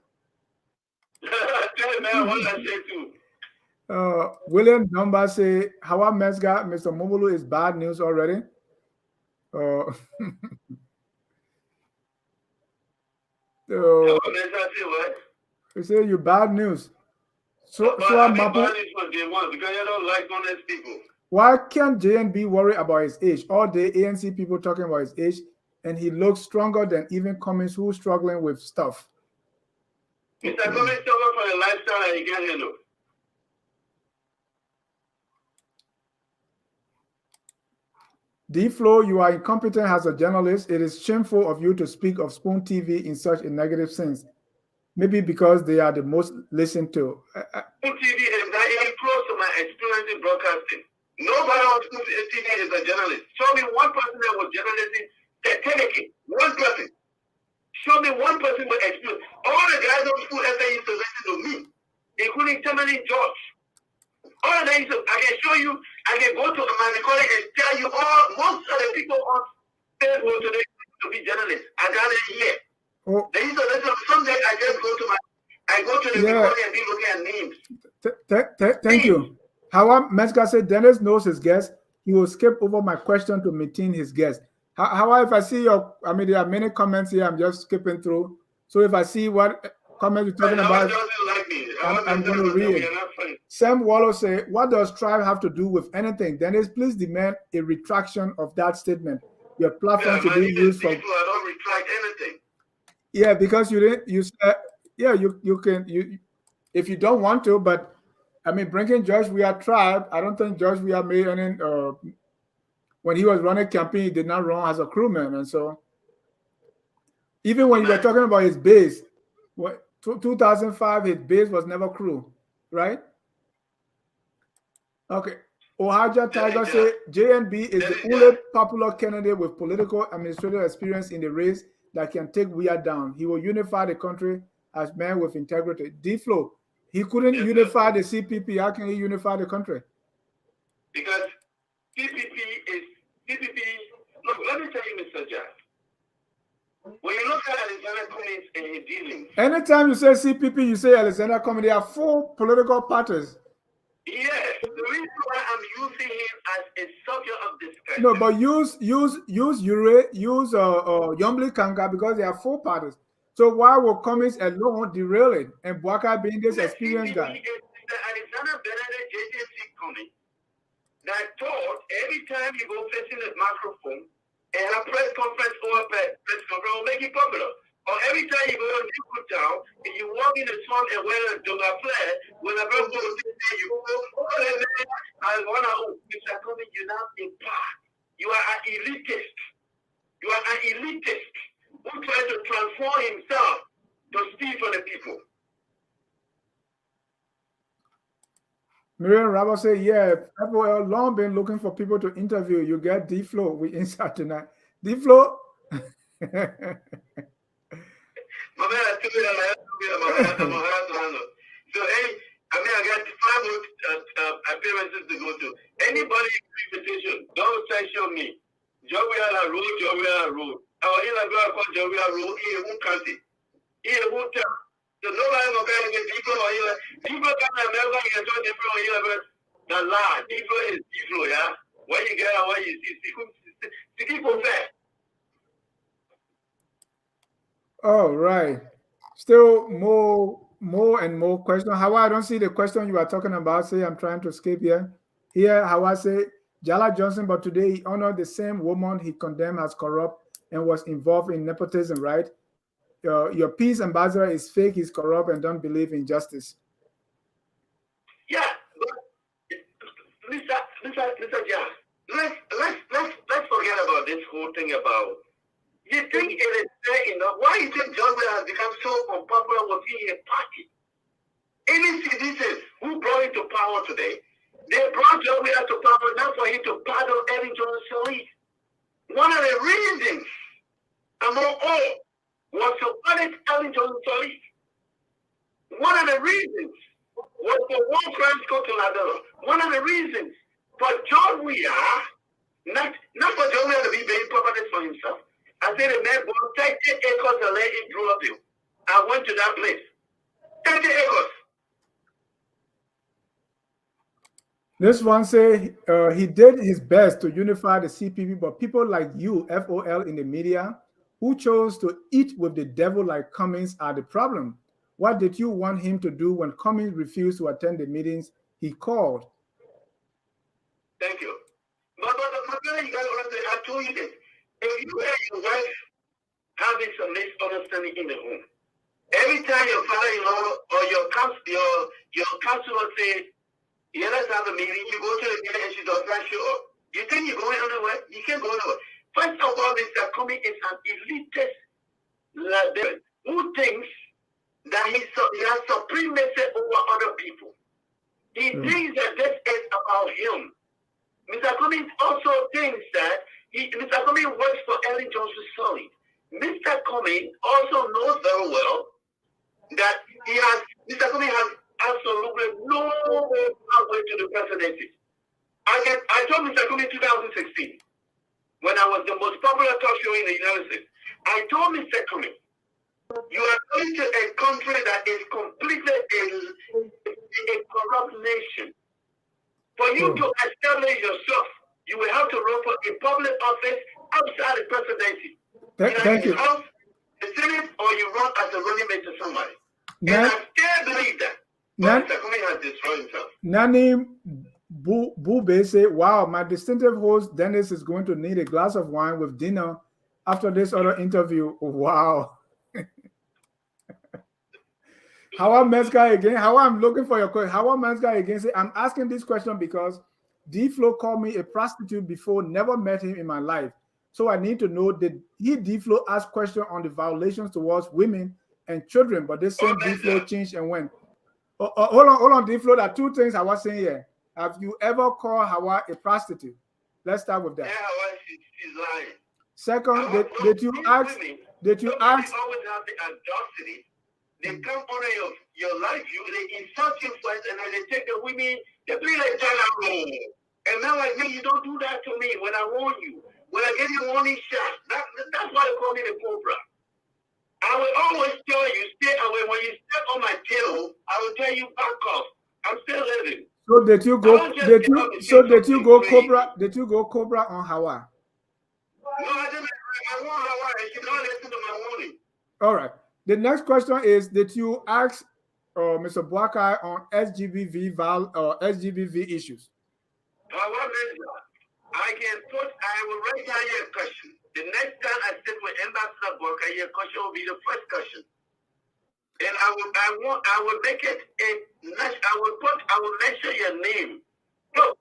A: William Dumba say, Hawa Mesga, Mr. Mobulu is bad news already. He say you bad news. So I'm bad news
C: for day one because you don't like honest people.
A: Why can't JNB worry about his age? All day ANC people talking about his age, and he looks stronger than even Cummings, who's struggling with stuff.
C: Mr. Cummings struggle for the lifestyle that he can't handle.
A: D-Flow, you are incompetent as a journalist. It is shameful of you to speak of Spoon TV in such a negative sense. Maybe because they are the most listened to.
C: Spoon TV is not even close to my experience in broadcasting. Nobody on Spoon TV is a journalist. Show me one person that was journalistic technically. One person. Show me one person with experience. All the guys on Spoon FM used to listen to me. including Tamale George. All of that, I can show you, I can go to my college and tell you most of the people on Facebook today to be journalists. I got it here.
A: Oh.
C: There is a little, someday I just go to the recording and be looking at names.
A: Thank you. Howard Metzger said Dennis knows his guest. He will skip over my question to maintain his guest. However, if I see there are many comments here, I'm just skipping through. So if I see what comment you're talking about, I'm going to read it. Sam Wallow say, what does tribe have to do with anything? Dennis, please demand a retraction of that statement. Your platform should be used for.
C: I don't retract anything.
A: Yeah, because you didn't. You said, yeah, you can. If you don't want to, but I mean, bringing George Weah tribe. I don't think George Weah made any. When he was running campaign, he did not run as a crewman, and so even when you were talking about his base, 2005, his base was never crew, right? Okay. Ohaja Tiger say JNB is the only popular candidate with political administrative experience in the race that can take Weah down. He will unify the country as man with integrity. D-Flow, he couldn't unify the CPP. How can he unify the country?
C: Because CPP. Look, let me tell you, Mr. Jack. When you look at Alexander Cummings and his dealings.
A: Anytime you say CPP, you say Alexander Cummings. There are 4 political parties.
C: Yes, the reason why I'm using him as a subject of discussion.
A: No, but use Ure, use Yombly Kanga, because there are 4 parties. So why will Cummings alone derail it? And Boakai being this experienced guy.
C: The Alexander Benedict JJC Cummings that thought every time you go facing the microphone and have press conference or press conference will make it popular. Or every time you go to New Town, if you walk in the sun and wear a Doga flag, when a person goes there, you go, I want to, Mr. Cummings, you're not a part. You are an elitist. You are an elitist who tries to transform himself to steal from the people.
A: Miriam Rabba said, yeah, FOL long been looking for people to interview. You get D-Flow. We inside tonight. D-Flow?
C: So, I got 5 appearances to go to. Anybody invitation, don't sanction me. Jovial Road. Our Illinois called Jovial Road, here, who country. Here, who town. So, nobody will get people or here. People come to America, you can talk different here, but the lie. People is people, yeah? What you get and what you see. People fair.
A: All right. Still more and more questions. How I don't see the question you are talking about. Say I'm trying to escape here. Here, how I say Jala Johnson, but today he honored the same woman he condemned as corrupt and was involved in nepotism, right? Your peace ambassador is fake, he's corrupt, and don't believe in justice.
C: Yeah, but Mr. John, let's forget about this whole thing about. You think it is fair enough? Why you think John has become so unpopular within a party? Any citizens who brought him to power today, they brought John to power not for him to pardon Ellen Johnson Sirleaf. One of the reasons, among all, was to punish Ellen Johnson Sirleaf. One of the reasons was for war crimes go to Ladera. One of the reasons for John Weah, not for John Weah to be paying properties for himself. I said the man bought 30 acres of land in Druapil. I went to that place. 30 acres.
A: This one say he did his best to unify the CPP, but people like you, FOL in the media, who chose to eat with the devil like Cummings are the problem. What did you want him to do when Cummings refused to attend the meetings he called?
C: Thank you. But you guys, I told you this. If you and your wife having some misunderstanding in the home, every time your father-in-law or your counselor says, yeah, let's have a meeting, you go to the meeting and she does not show up. You think you're going anywhere? You can't go anywhere. First of all, Mr. Cummings is an elitist liberal who thinks that he has supremacy over other people. He thinks that this is about him. Mr. Cummings also thinks that Mr. Cummings works for Ellen Johnson Sirleaf. Mr. Cummings also knows very well that Mr. Cummings has absolutely no pathway to the presidency. I told Mr. Cummings in 2016, when I was the most popular talk show in the United States, I told Mr. Cummings, you are going to a country that is completely a corrupt nation. For you to establish yourself, you will have to run for a public office outside the presidency.
A: Thank you.
C: House, the Senate, or you run as a running mate to somebody. And I still believe that. Mr. Cummings has destroyed himself.
A: Nani Bube say, wow, my distinctive host Dennis is going to need a glass of wine with dinner after this other interview. Wow. How Mesca again? How I'm looking for your question. How Mesca again? Say, I'm asking this question because D-Flow called me a prostitute before, never met him in my life. So I need to know, did he D-Flow ask question on the violations towards women and children, but this same D-Flow changed and went. Hold on, D-Flow. There are two things I was saying here. Have you ever called Hawa a prostitute? Let's start with that.
C: Yeah, Hawa, she's lying.
A: Second, did you ask?
C: Always have the audacity. They come under your life, they insult you first, and then they take the women, they play like Jala. And now like me, you don't do that to me when I warn you. When I give you a warning shot, that's why they call me the Cobra. I will always tell you, stay away. When you step on my tail, I will tell you back off. I'm still living.
A: So did you go? Did you go Cobra? Did you go Cobra on Hawa?
C: No, I didn't. I want Hawa, and she don't listen to my warning.
A: All right. The next question is: did you ask Mr. Boakai on SGBV issues?
C: I will write down your question. The next time I sit with Ambassador Boakai, your question will be the first question. And I will make it I will mention your name. Look,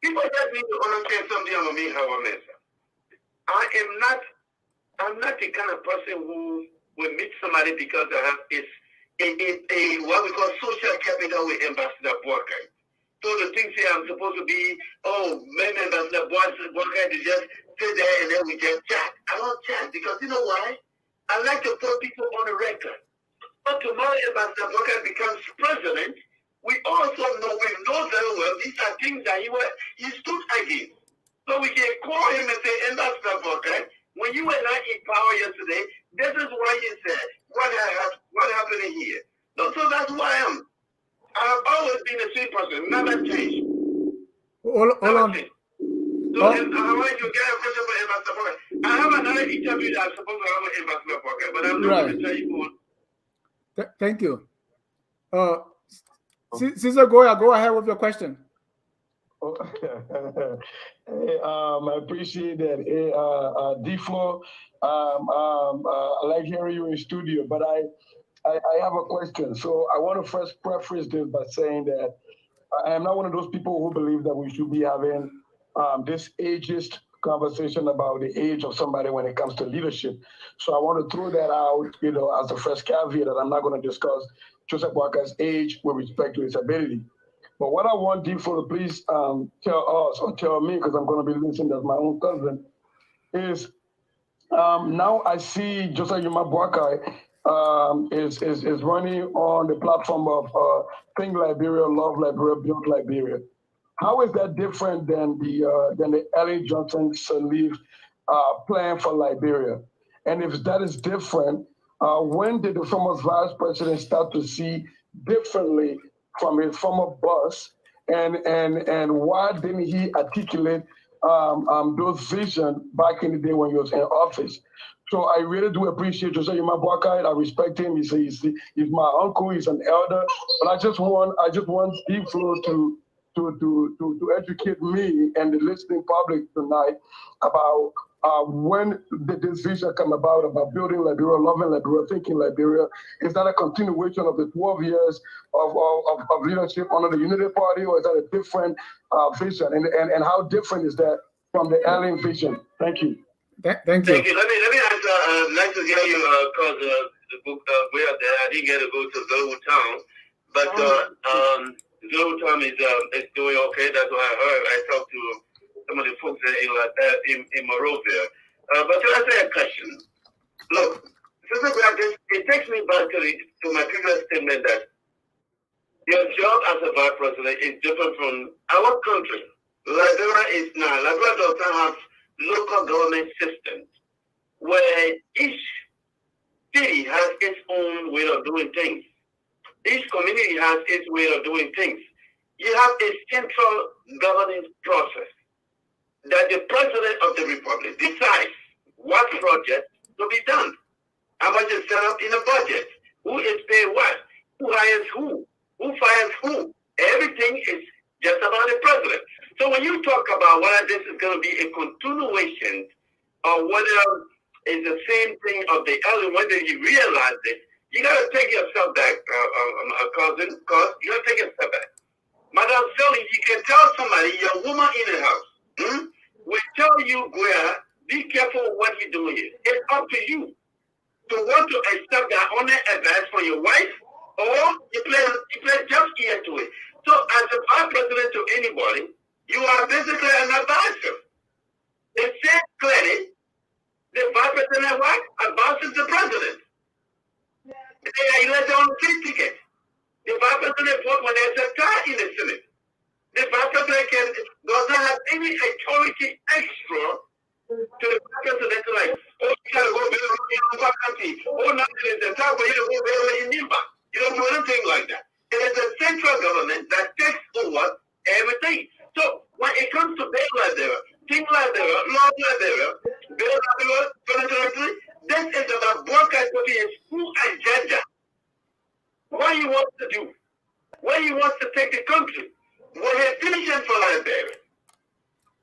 C: people just need to understand something about me, Hawa Mesa. I'm not the kind of person who will meet somebody because I have a what we call social capital with Ambassador Boakai. So the things here I'm supposed to be, maybe Ambassador Boakai to just sit there and then we just chat. I don't chat because you know why? I like to put people on the record. But tomorrow Ambassador Boakai becomes president, we know very well these are things that he stood against. So we can call him and say, Ambassador Boakai, when you were not in power yesterday, this is why you said, what happened here? So that's who I am. I've always been the same person, never changed.
A: Hold on.
C: So how you get a question for Ambassador Boakai? I have another interview that I'm supposed to have with Ambassador Boakai, but I'm not going to tell you more.
A: Thank you. Cesar Goya, go ahead with your question.
I: I appreciate that. D-Flow, I like hearing you in studio, but I have a question. So I want to first preface this by saying that I am not one of those people who believe that we should be having this ageist conversation about the age of somebody when it comes to leadership. So I want to throw that out, as the first caveat that I'm not going to discuss Joseph Boakai's age with respect to his ability. But what I want D-Flow to please tell us or tell me, because I'm going to be listening as my own cousin, is now I see Joseph Boakai is running on the platform of Think Liberia, Love Liberia, Build Liberia. How is that different than the Ellen Johnson Sirleaf plan for Liberia? And if that is different, when did the former vice president start to see differently from his former boss, and why didn't he articulate those visions back in the day when he was in office? So I really do appreciate Joseph Boakai. I respect him. He's my uncle. He's an elder. But I just want D-Flow to educate me and the listening public tonight about when did this vision come about building Liberia, loving Liberia, thinking Liberia. Is that a continuation of the 12 years of leadership under the Unity Party, or is that a different vision? And how different is that from the alien vision? Thank you.
A: Thank you.
C: Thank you. Let me answer. Nice to hear you because the book way up there. I didn't get to go to Zulu Town, but Zulu Town is doing okay. That's what I heard. I talked to some of the folks in Monrovia. But to answer your question, look, it takes me back to my previous statement that Your job as a vice president is different from our country. Liberia does not have local government systems where each city has its own way of doing things. Each community has its way of doing things. You have a central governance process that the president of the republic decides what project to be done, how much is set up in the budget, who is paid what, who hires who fires who. Everything is just about the president. So when you talk about whether this is going to be a continuation or whether it's the same thing of the earlier, whether you realize it, you got to take yourself back, cousin, because you got to take a step back. Madam Sally, you can tell somebody, your woman in the house, will tell you, where, be careful what you're doing here. It's up to you to want to accept that honest advice from your wife, or you play just ear to it. So as a vice president to anybody, you are basically an advisor. It says clearly, the vice president what? Advises the president. They are elected on the ticket. The vice president votes when there's a tie in the Senate. The vice president does not have any authority extra to the vice president to like, oh, you gotta go build in one country. Oh, now there's a time for you to go build in Nimba. You don't do anything like that. It is the central government that takes over everything. So when it comes to Bill Liberia, Team Liberia, Law Liberia, Bill Liberia, 2023, this is about Boakai putting his full agenda. What he wants to do, where he wants to take the country. When he finishes for Liberia,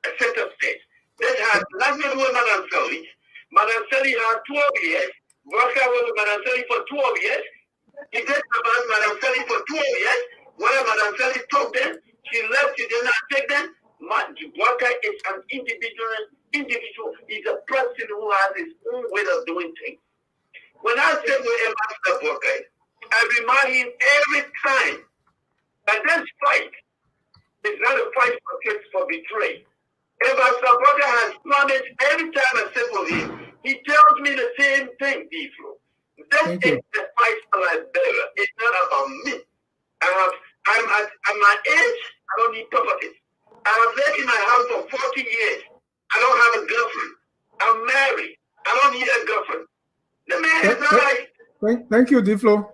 C: a center stage, that has nothing with Madam Sally. Madam Sally had 12 years. Boakai was with Madam Sally for 12 years. He did about Madam Sally for 12 years. Where Madam Sally took them, she left, she did not take them. Boakai is an individual. He's a person who has his own way of doing things. When I say with Ambassador Boakai, I remind him every time that this fight is not a fight for kids for betray. Ambassador Boakai has promised every time I sit with him, he tells me the same thing, D-Flow. This is the fight for Liberia. It's not about me. I'm at my age, I don't need properties. I have lived in my house for 40 years. I don't have a girlfriend. I'm married. I don't need a girlfriend. The man is not like...
A: Thank you, D-Flow.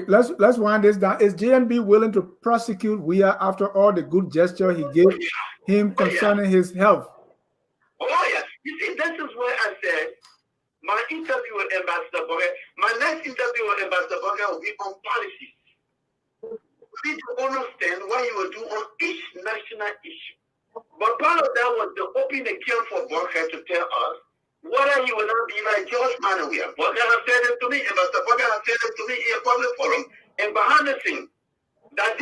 A: Let's wind this down. Is JNB willing to prosecute Weah after all the good gesture he gave him concerning his health?
C: Oh, yeah. You see, this is where I said, my interview with Ambassador Boakai, my next interview with Ambassador Boakai will be on policies. We need to understand what he will do on each national issue. But part of that was to open the cure for Boakai to tell us whether he will not be like George Manawia. Boakai has said it to me, Ambassador Boakai has said it to me in a public forum. And behind the scene, that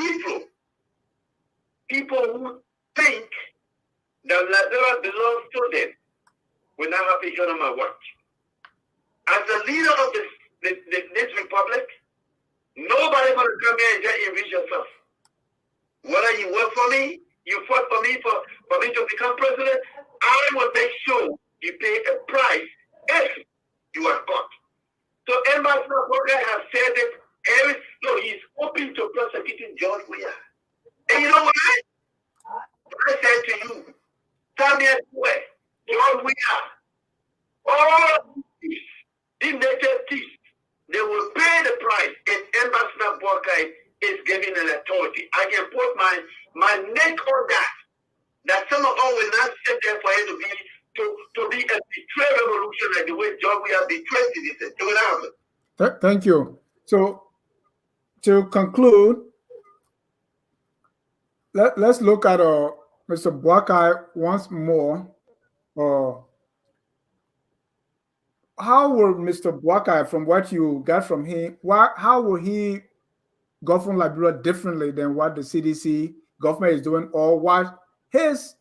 C: people who think that Liberia belongs to them will not have it on my watch. As the leader of this republic, nobody going to come here and just enrich yourself. Whether you work for me, you fought for me for me to become president, I will make sure you pay a price if you are caught. So Ambassador Boakai has said it. He's open to prosecuting George Weah. And you know what? I said to you, tell me where George Weah, all these native thieves, they will pay the price if Ambassador Boakai is given an authority. I can put my neck on that some of us will not sit there for it to be a betrayed revolution like the way George Weah betrayed citizens. It will happen.
A: Thank you. So to conclude, let's look at Mr. Boakai once more. How will Mr. Boakai, from what you got from him, how will he govern Liberia differently than what the CDC government is doing, or what his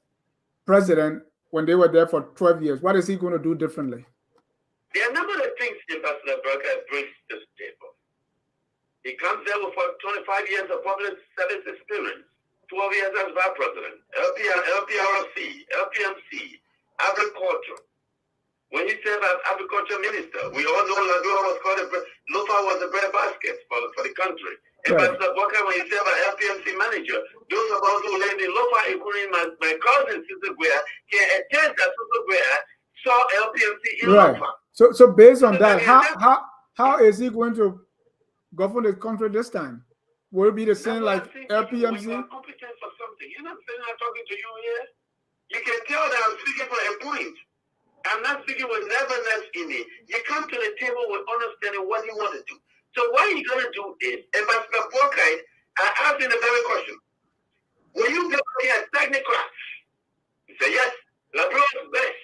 A: president, when they were there for 12 years, what is he going to do differently?
C: There are a number of things Ambassador Boakai brings to the table. He comes there with 25 years of public service experience, 12 years as vice president, LPRC, LPMC, agriculture. When he served as agriculture minister, we all know Liberia was called LOFA was the bread basket for the country. Ambassador Boakai, when you say about LPMC manager, those of us who live in Lofa, including my cousin, Sister Guia, can attest that Sister Guia saw LPMC in Lofa.
A: So based on that, how is he going to govern the country this time? Will it be the same like LPMC?
C: When you are competent for something, you're not saying I'm talking to you here. You can tell that I'm speaking for a point. I'm not speaking with nervousness in it. You come to the table with understanding what you want to do. So what are you going to do is, Ambassador Boakai, I asked him the very question. Will you go here at technocrats? He said, yes, Liberia is best.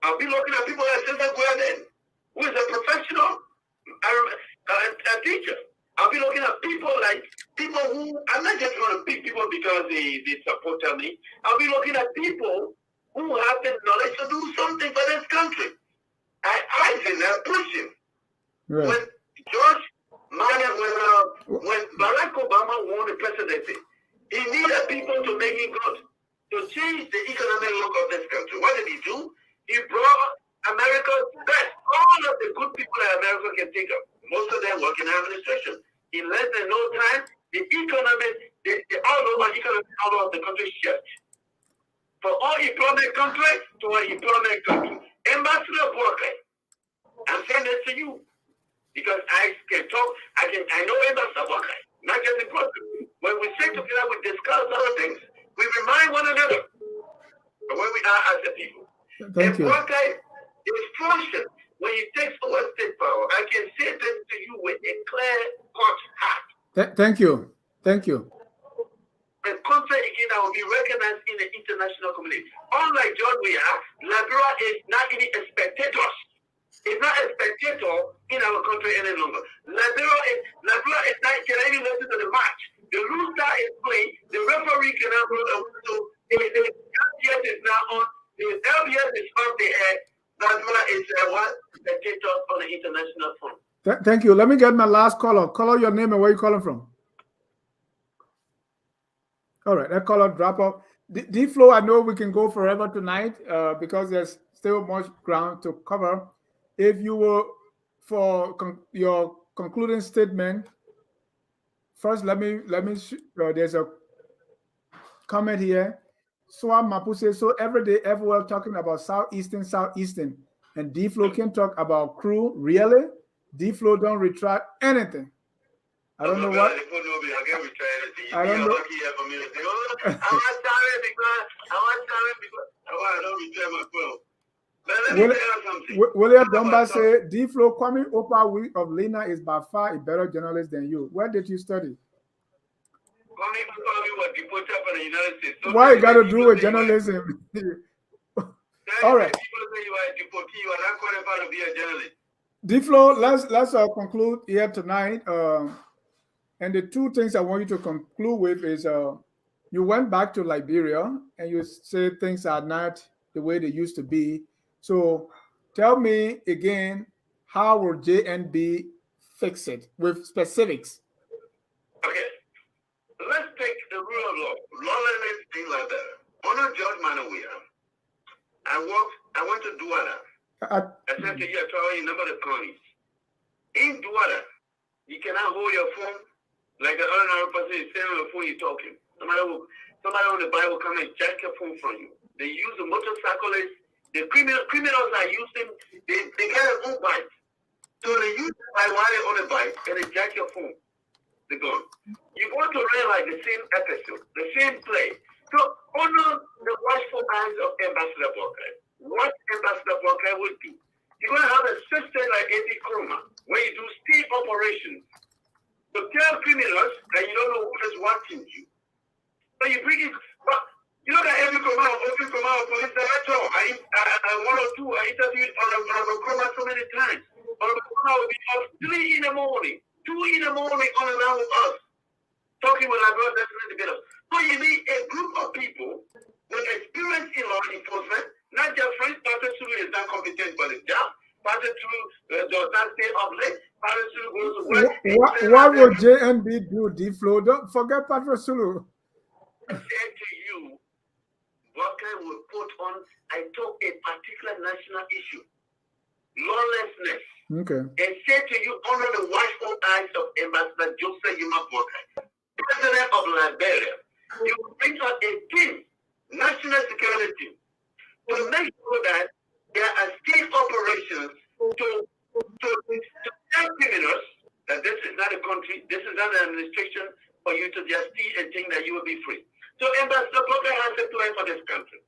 C: I'll be looking at people like Sister Guia, who is a professional a teacher. I'll be looking at people who, I'm not just going to pick people because they support me. I'll be looking at people who have the knowledge to do something for this country. I think they're pushing.
A: Right.
C: When Barack Obama won the presidency, he needed people to make it good, to change the economic look of this country. What did he do? He brought America's best, all of the good people that America can think of. Most of them work in administration. In less than no time, the economy, all over the country shift. For all employment country to an employment country. Ambassador Boakai, I'm saying this to you because I can talk, I know Ambassador Boakai, not just in person. When we sit together, we discuss other things. We remind one another of where we are as a people.
A: Thank you.
C: Boakai is fortunate when he takes over state power. I can say this to you with a clear-cut heart.
A: Thank you. Thank you.
C: The country again that will be recognized in the international community. Unlike John Weah, Liberia is not any spectators. It's not a spectator in our country any longer. Liberia is not can even listen to the match. The rooster is playing. The referee cannot blow the whistle. The LBS is now on. The LBS is on the air. Liberia is one spectator on the international front.
A: Thank you. Let me get my last caller. Call out your name and where you calling from. All right, that caller drop off. D-Flow, I know we can go forever tonight because there's still much ground to cover. If you were for your concluding statement, first let me there's a comment here. Swam Mapu says, so every day, everywhere talking about Southeastern, and D-Flow can talk about crew. Really? D-Flow don't retract anything. I don't know what. I don't know. William Dumba say D-Flow Kwame Opa of Lena is by far a better journalist than you. Where did you study? Why you got to do with journalism? All right. D-Flow, let's conclude here tonight. And the two things I want you to conclude with is you went back to Liberia and you said things are not the way they used to be. So tell me again, how will JNB fix it with specifics?
C: Okay. Let's take the rule of law. Lawlessness, things like that. Under Judge Manawia, I went to Douala. I sent a year to a number of counties. In Douala, you cannot hold your phone like an ordinary person is saying on the phone you're talking. Somebody on the Bible come and jack your phone from you. They use the motorcyclists. The criminals are using, they get a own bike. So they use the bike while they're on the bike and they jack your phone. The gun. You want to realize the same episode, the same play. So honor the watchful eyes of Ambassador Boakai. What Ambassador Boakai would do. You're going to have a system like AD Chroma where you do sting operations. So tell criminals that you don't know who is watching you. So you bring it, but you know that every command of police director, one or two, I interviewed on a Chroma so many times. On a Chroma will be up 3 in the morning, 2 in the morning on and on with us, talking with our brothers and together. So you need a group of people with experience in law enforcement, not just friends. Pastor Sulu is not competent for the job. Pastor Sulu does not stay up late. Pastor Sulu goes to work.
A: What would JNB do, D-Flow? Don't forget Pastor Sulu.
C: I said to you, Boakai will put on, I took a particular national issue. lawlessness.
A: Okay.
C: And say to you under the watchful eyes of Ambassador Joseph Boakai, President of Liberia, you will bring out a team, national security team, to make sure that there are state operations to tell criminals that this is not a country, this is not an administration for you to just steal and think that you will be free. So Ambassador Boakai has a plan for this country.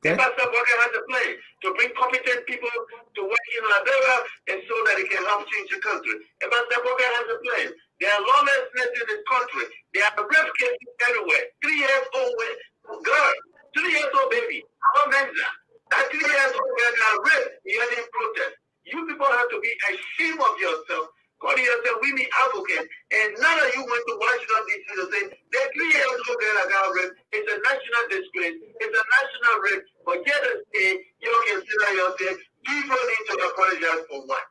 C: Ambassador Boakai has a plan to bring competent people to work in Liberia and so that it can help change the country. Ambassador Boakai has a plan. There are lawlessness in this country. There are rape cases everywhere. 3 years old girl, 3 years old baby, our Menza. That 3 years old girl got raped here in protest. You people have to be ashamed of yourself. Call yourself women advocate, and none of you went to Washington D.C. to say that 3 years old girl that got raped is a national disgrace, it's a national rape. But yet you can sit down and say, people need to apologize for what?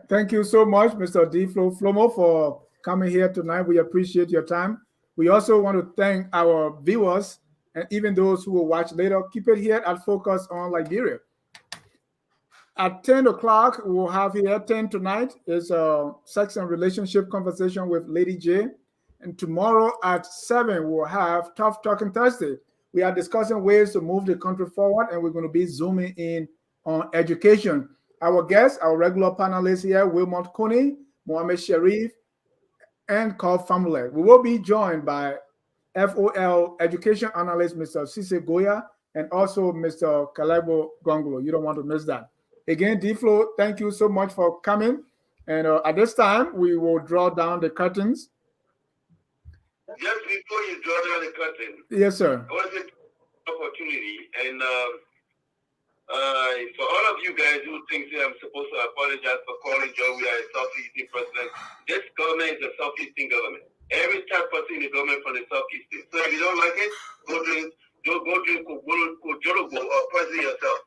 A: Thank you so much, Mr. Flomo, for coming here tonight. We appreciate your time. We also want to thank our viewers and even those who will watch later. Keep it here at Focus on Liberia. At 10 o'clock, we'll have here 10 tonight is a sex and relationship conversation with Lady J. And tomorrow at 7, we'll have Tough Talking Thursday. We are discussing ways to move the country forward, and we're going to be zooming in on education. Our guests, our regular panelists here, Wilmot Cooney, Mohammed Sharif, and Carl Famulek. We will be joined by FOL education analyst, Mr. Cisse Goya, and also Mr. Kalebo Gongolo. You don't want to miss that. Again, D-Flow, thank you so much for coming. And at this time, we will draw down the curtains.
C: Just before you draw down the curtain,
A: yes, sir.
C: I want to take the opportunity, and for all of you guys who think that I'm supposed to apologize for calling Joe we are a Southeastern president, this government is a Southeastern government. Every type person in the government from the Southeastern. So if you don't like it, go drink Kojorogo or poison yourself.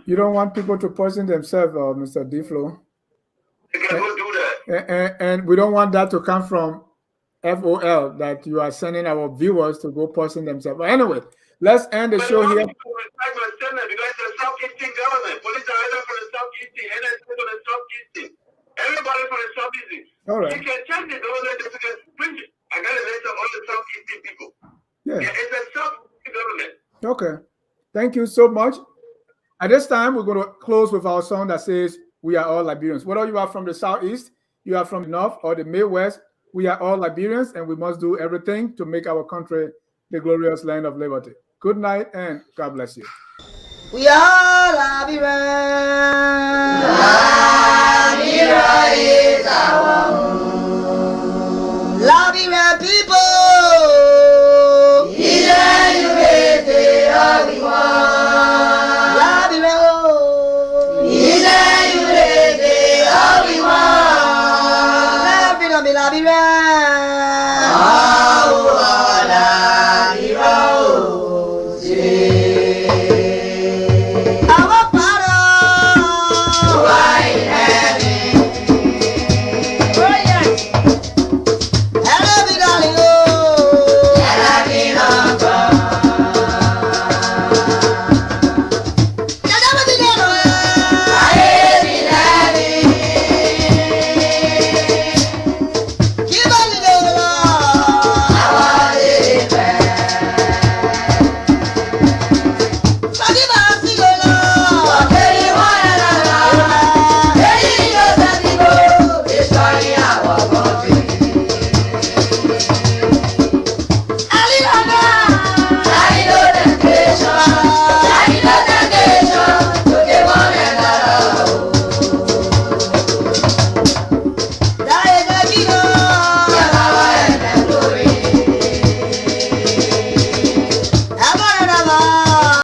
A: You don't want people to poison themselves, Mr. D-Flow.
C: You can go do that.
A: And we don't want that to come from FOL, that you are sending our viewers to go poison themselves. But anyway, let's end the show here.
C: Because the Southeastern government, police are either from the Southeastern, NSA from the Southeastern, everybody from the Southeastern.
A: All right.
C: You can check the government if you can bring it. I got a list of all the Southeastern people. Yeah, it's a Southeastern government.
A: Okay. Thank you so much. At this time, we're going to close with our song that says, "We are all Liberians." Whether you are from the Southeast, you are from the North, or the Midwest, we are all Liberians, and we must do everything to make our country the glorious land of liberty. Good night, and God bless you.
J: We are Liberians. Liberia is our home.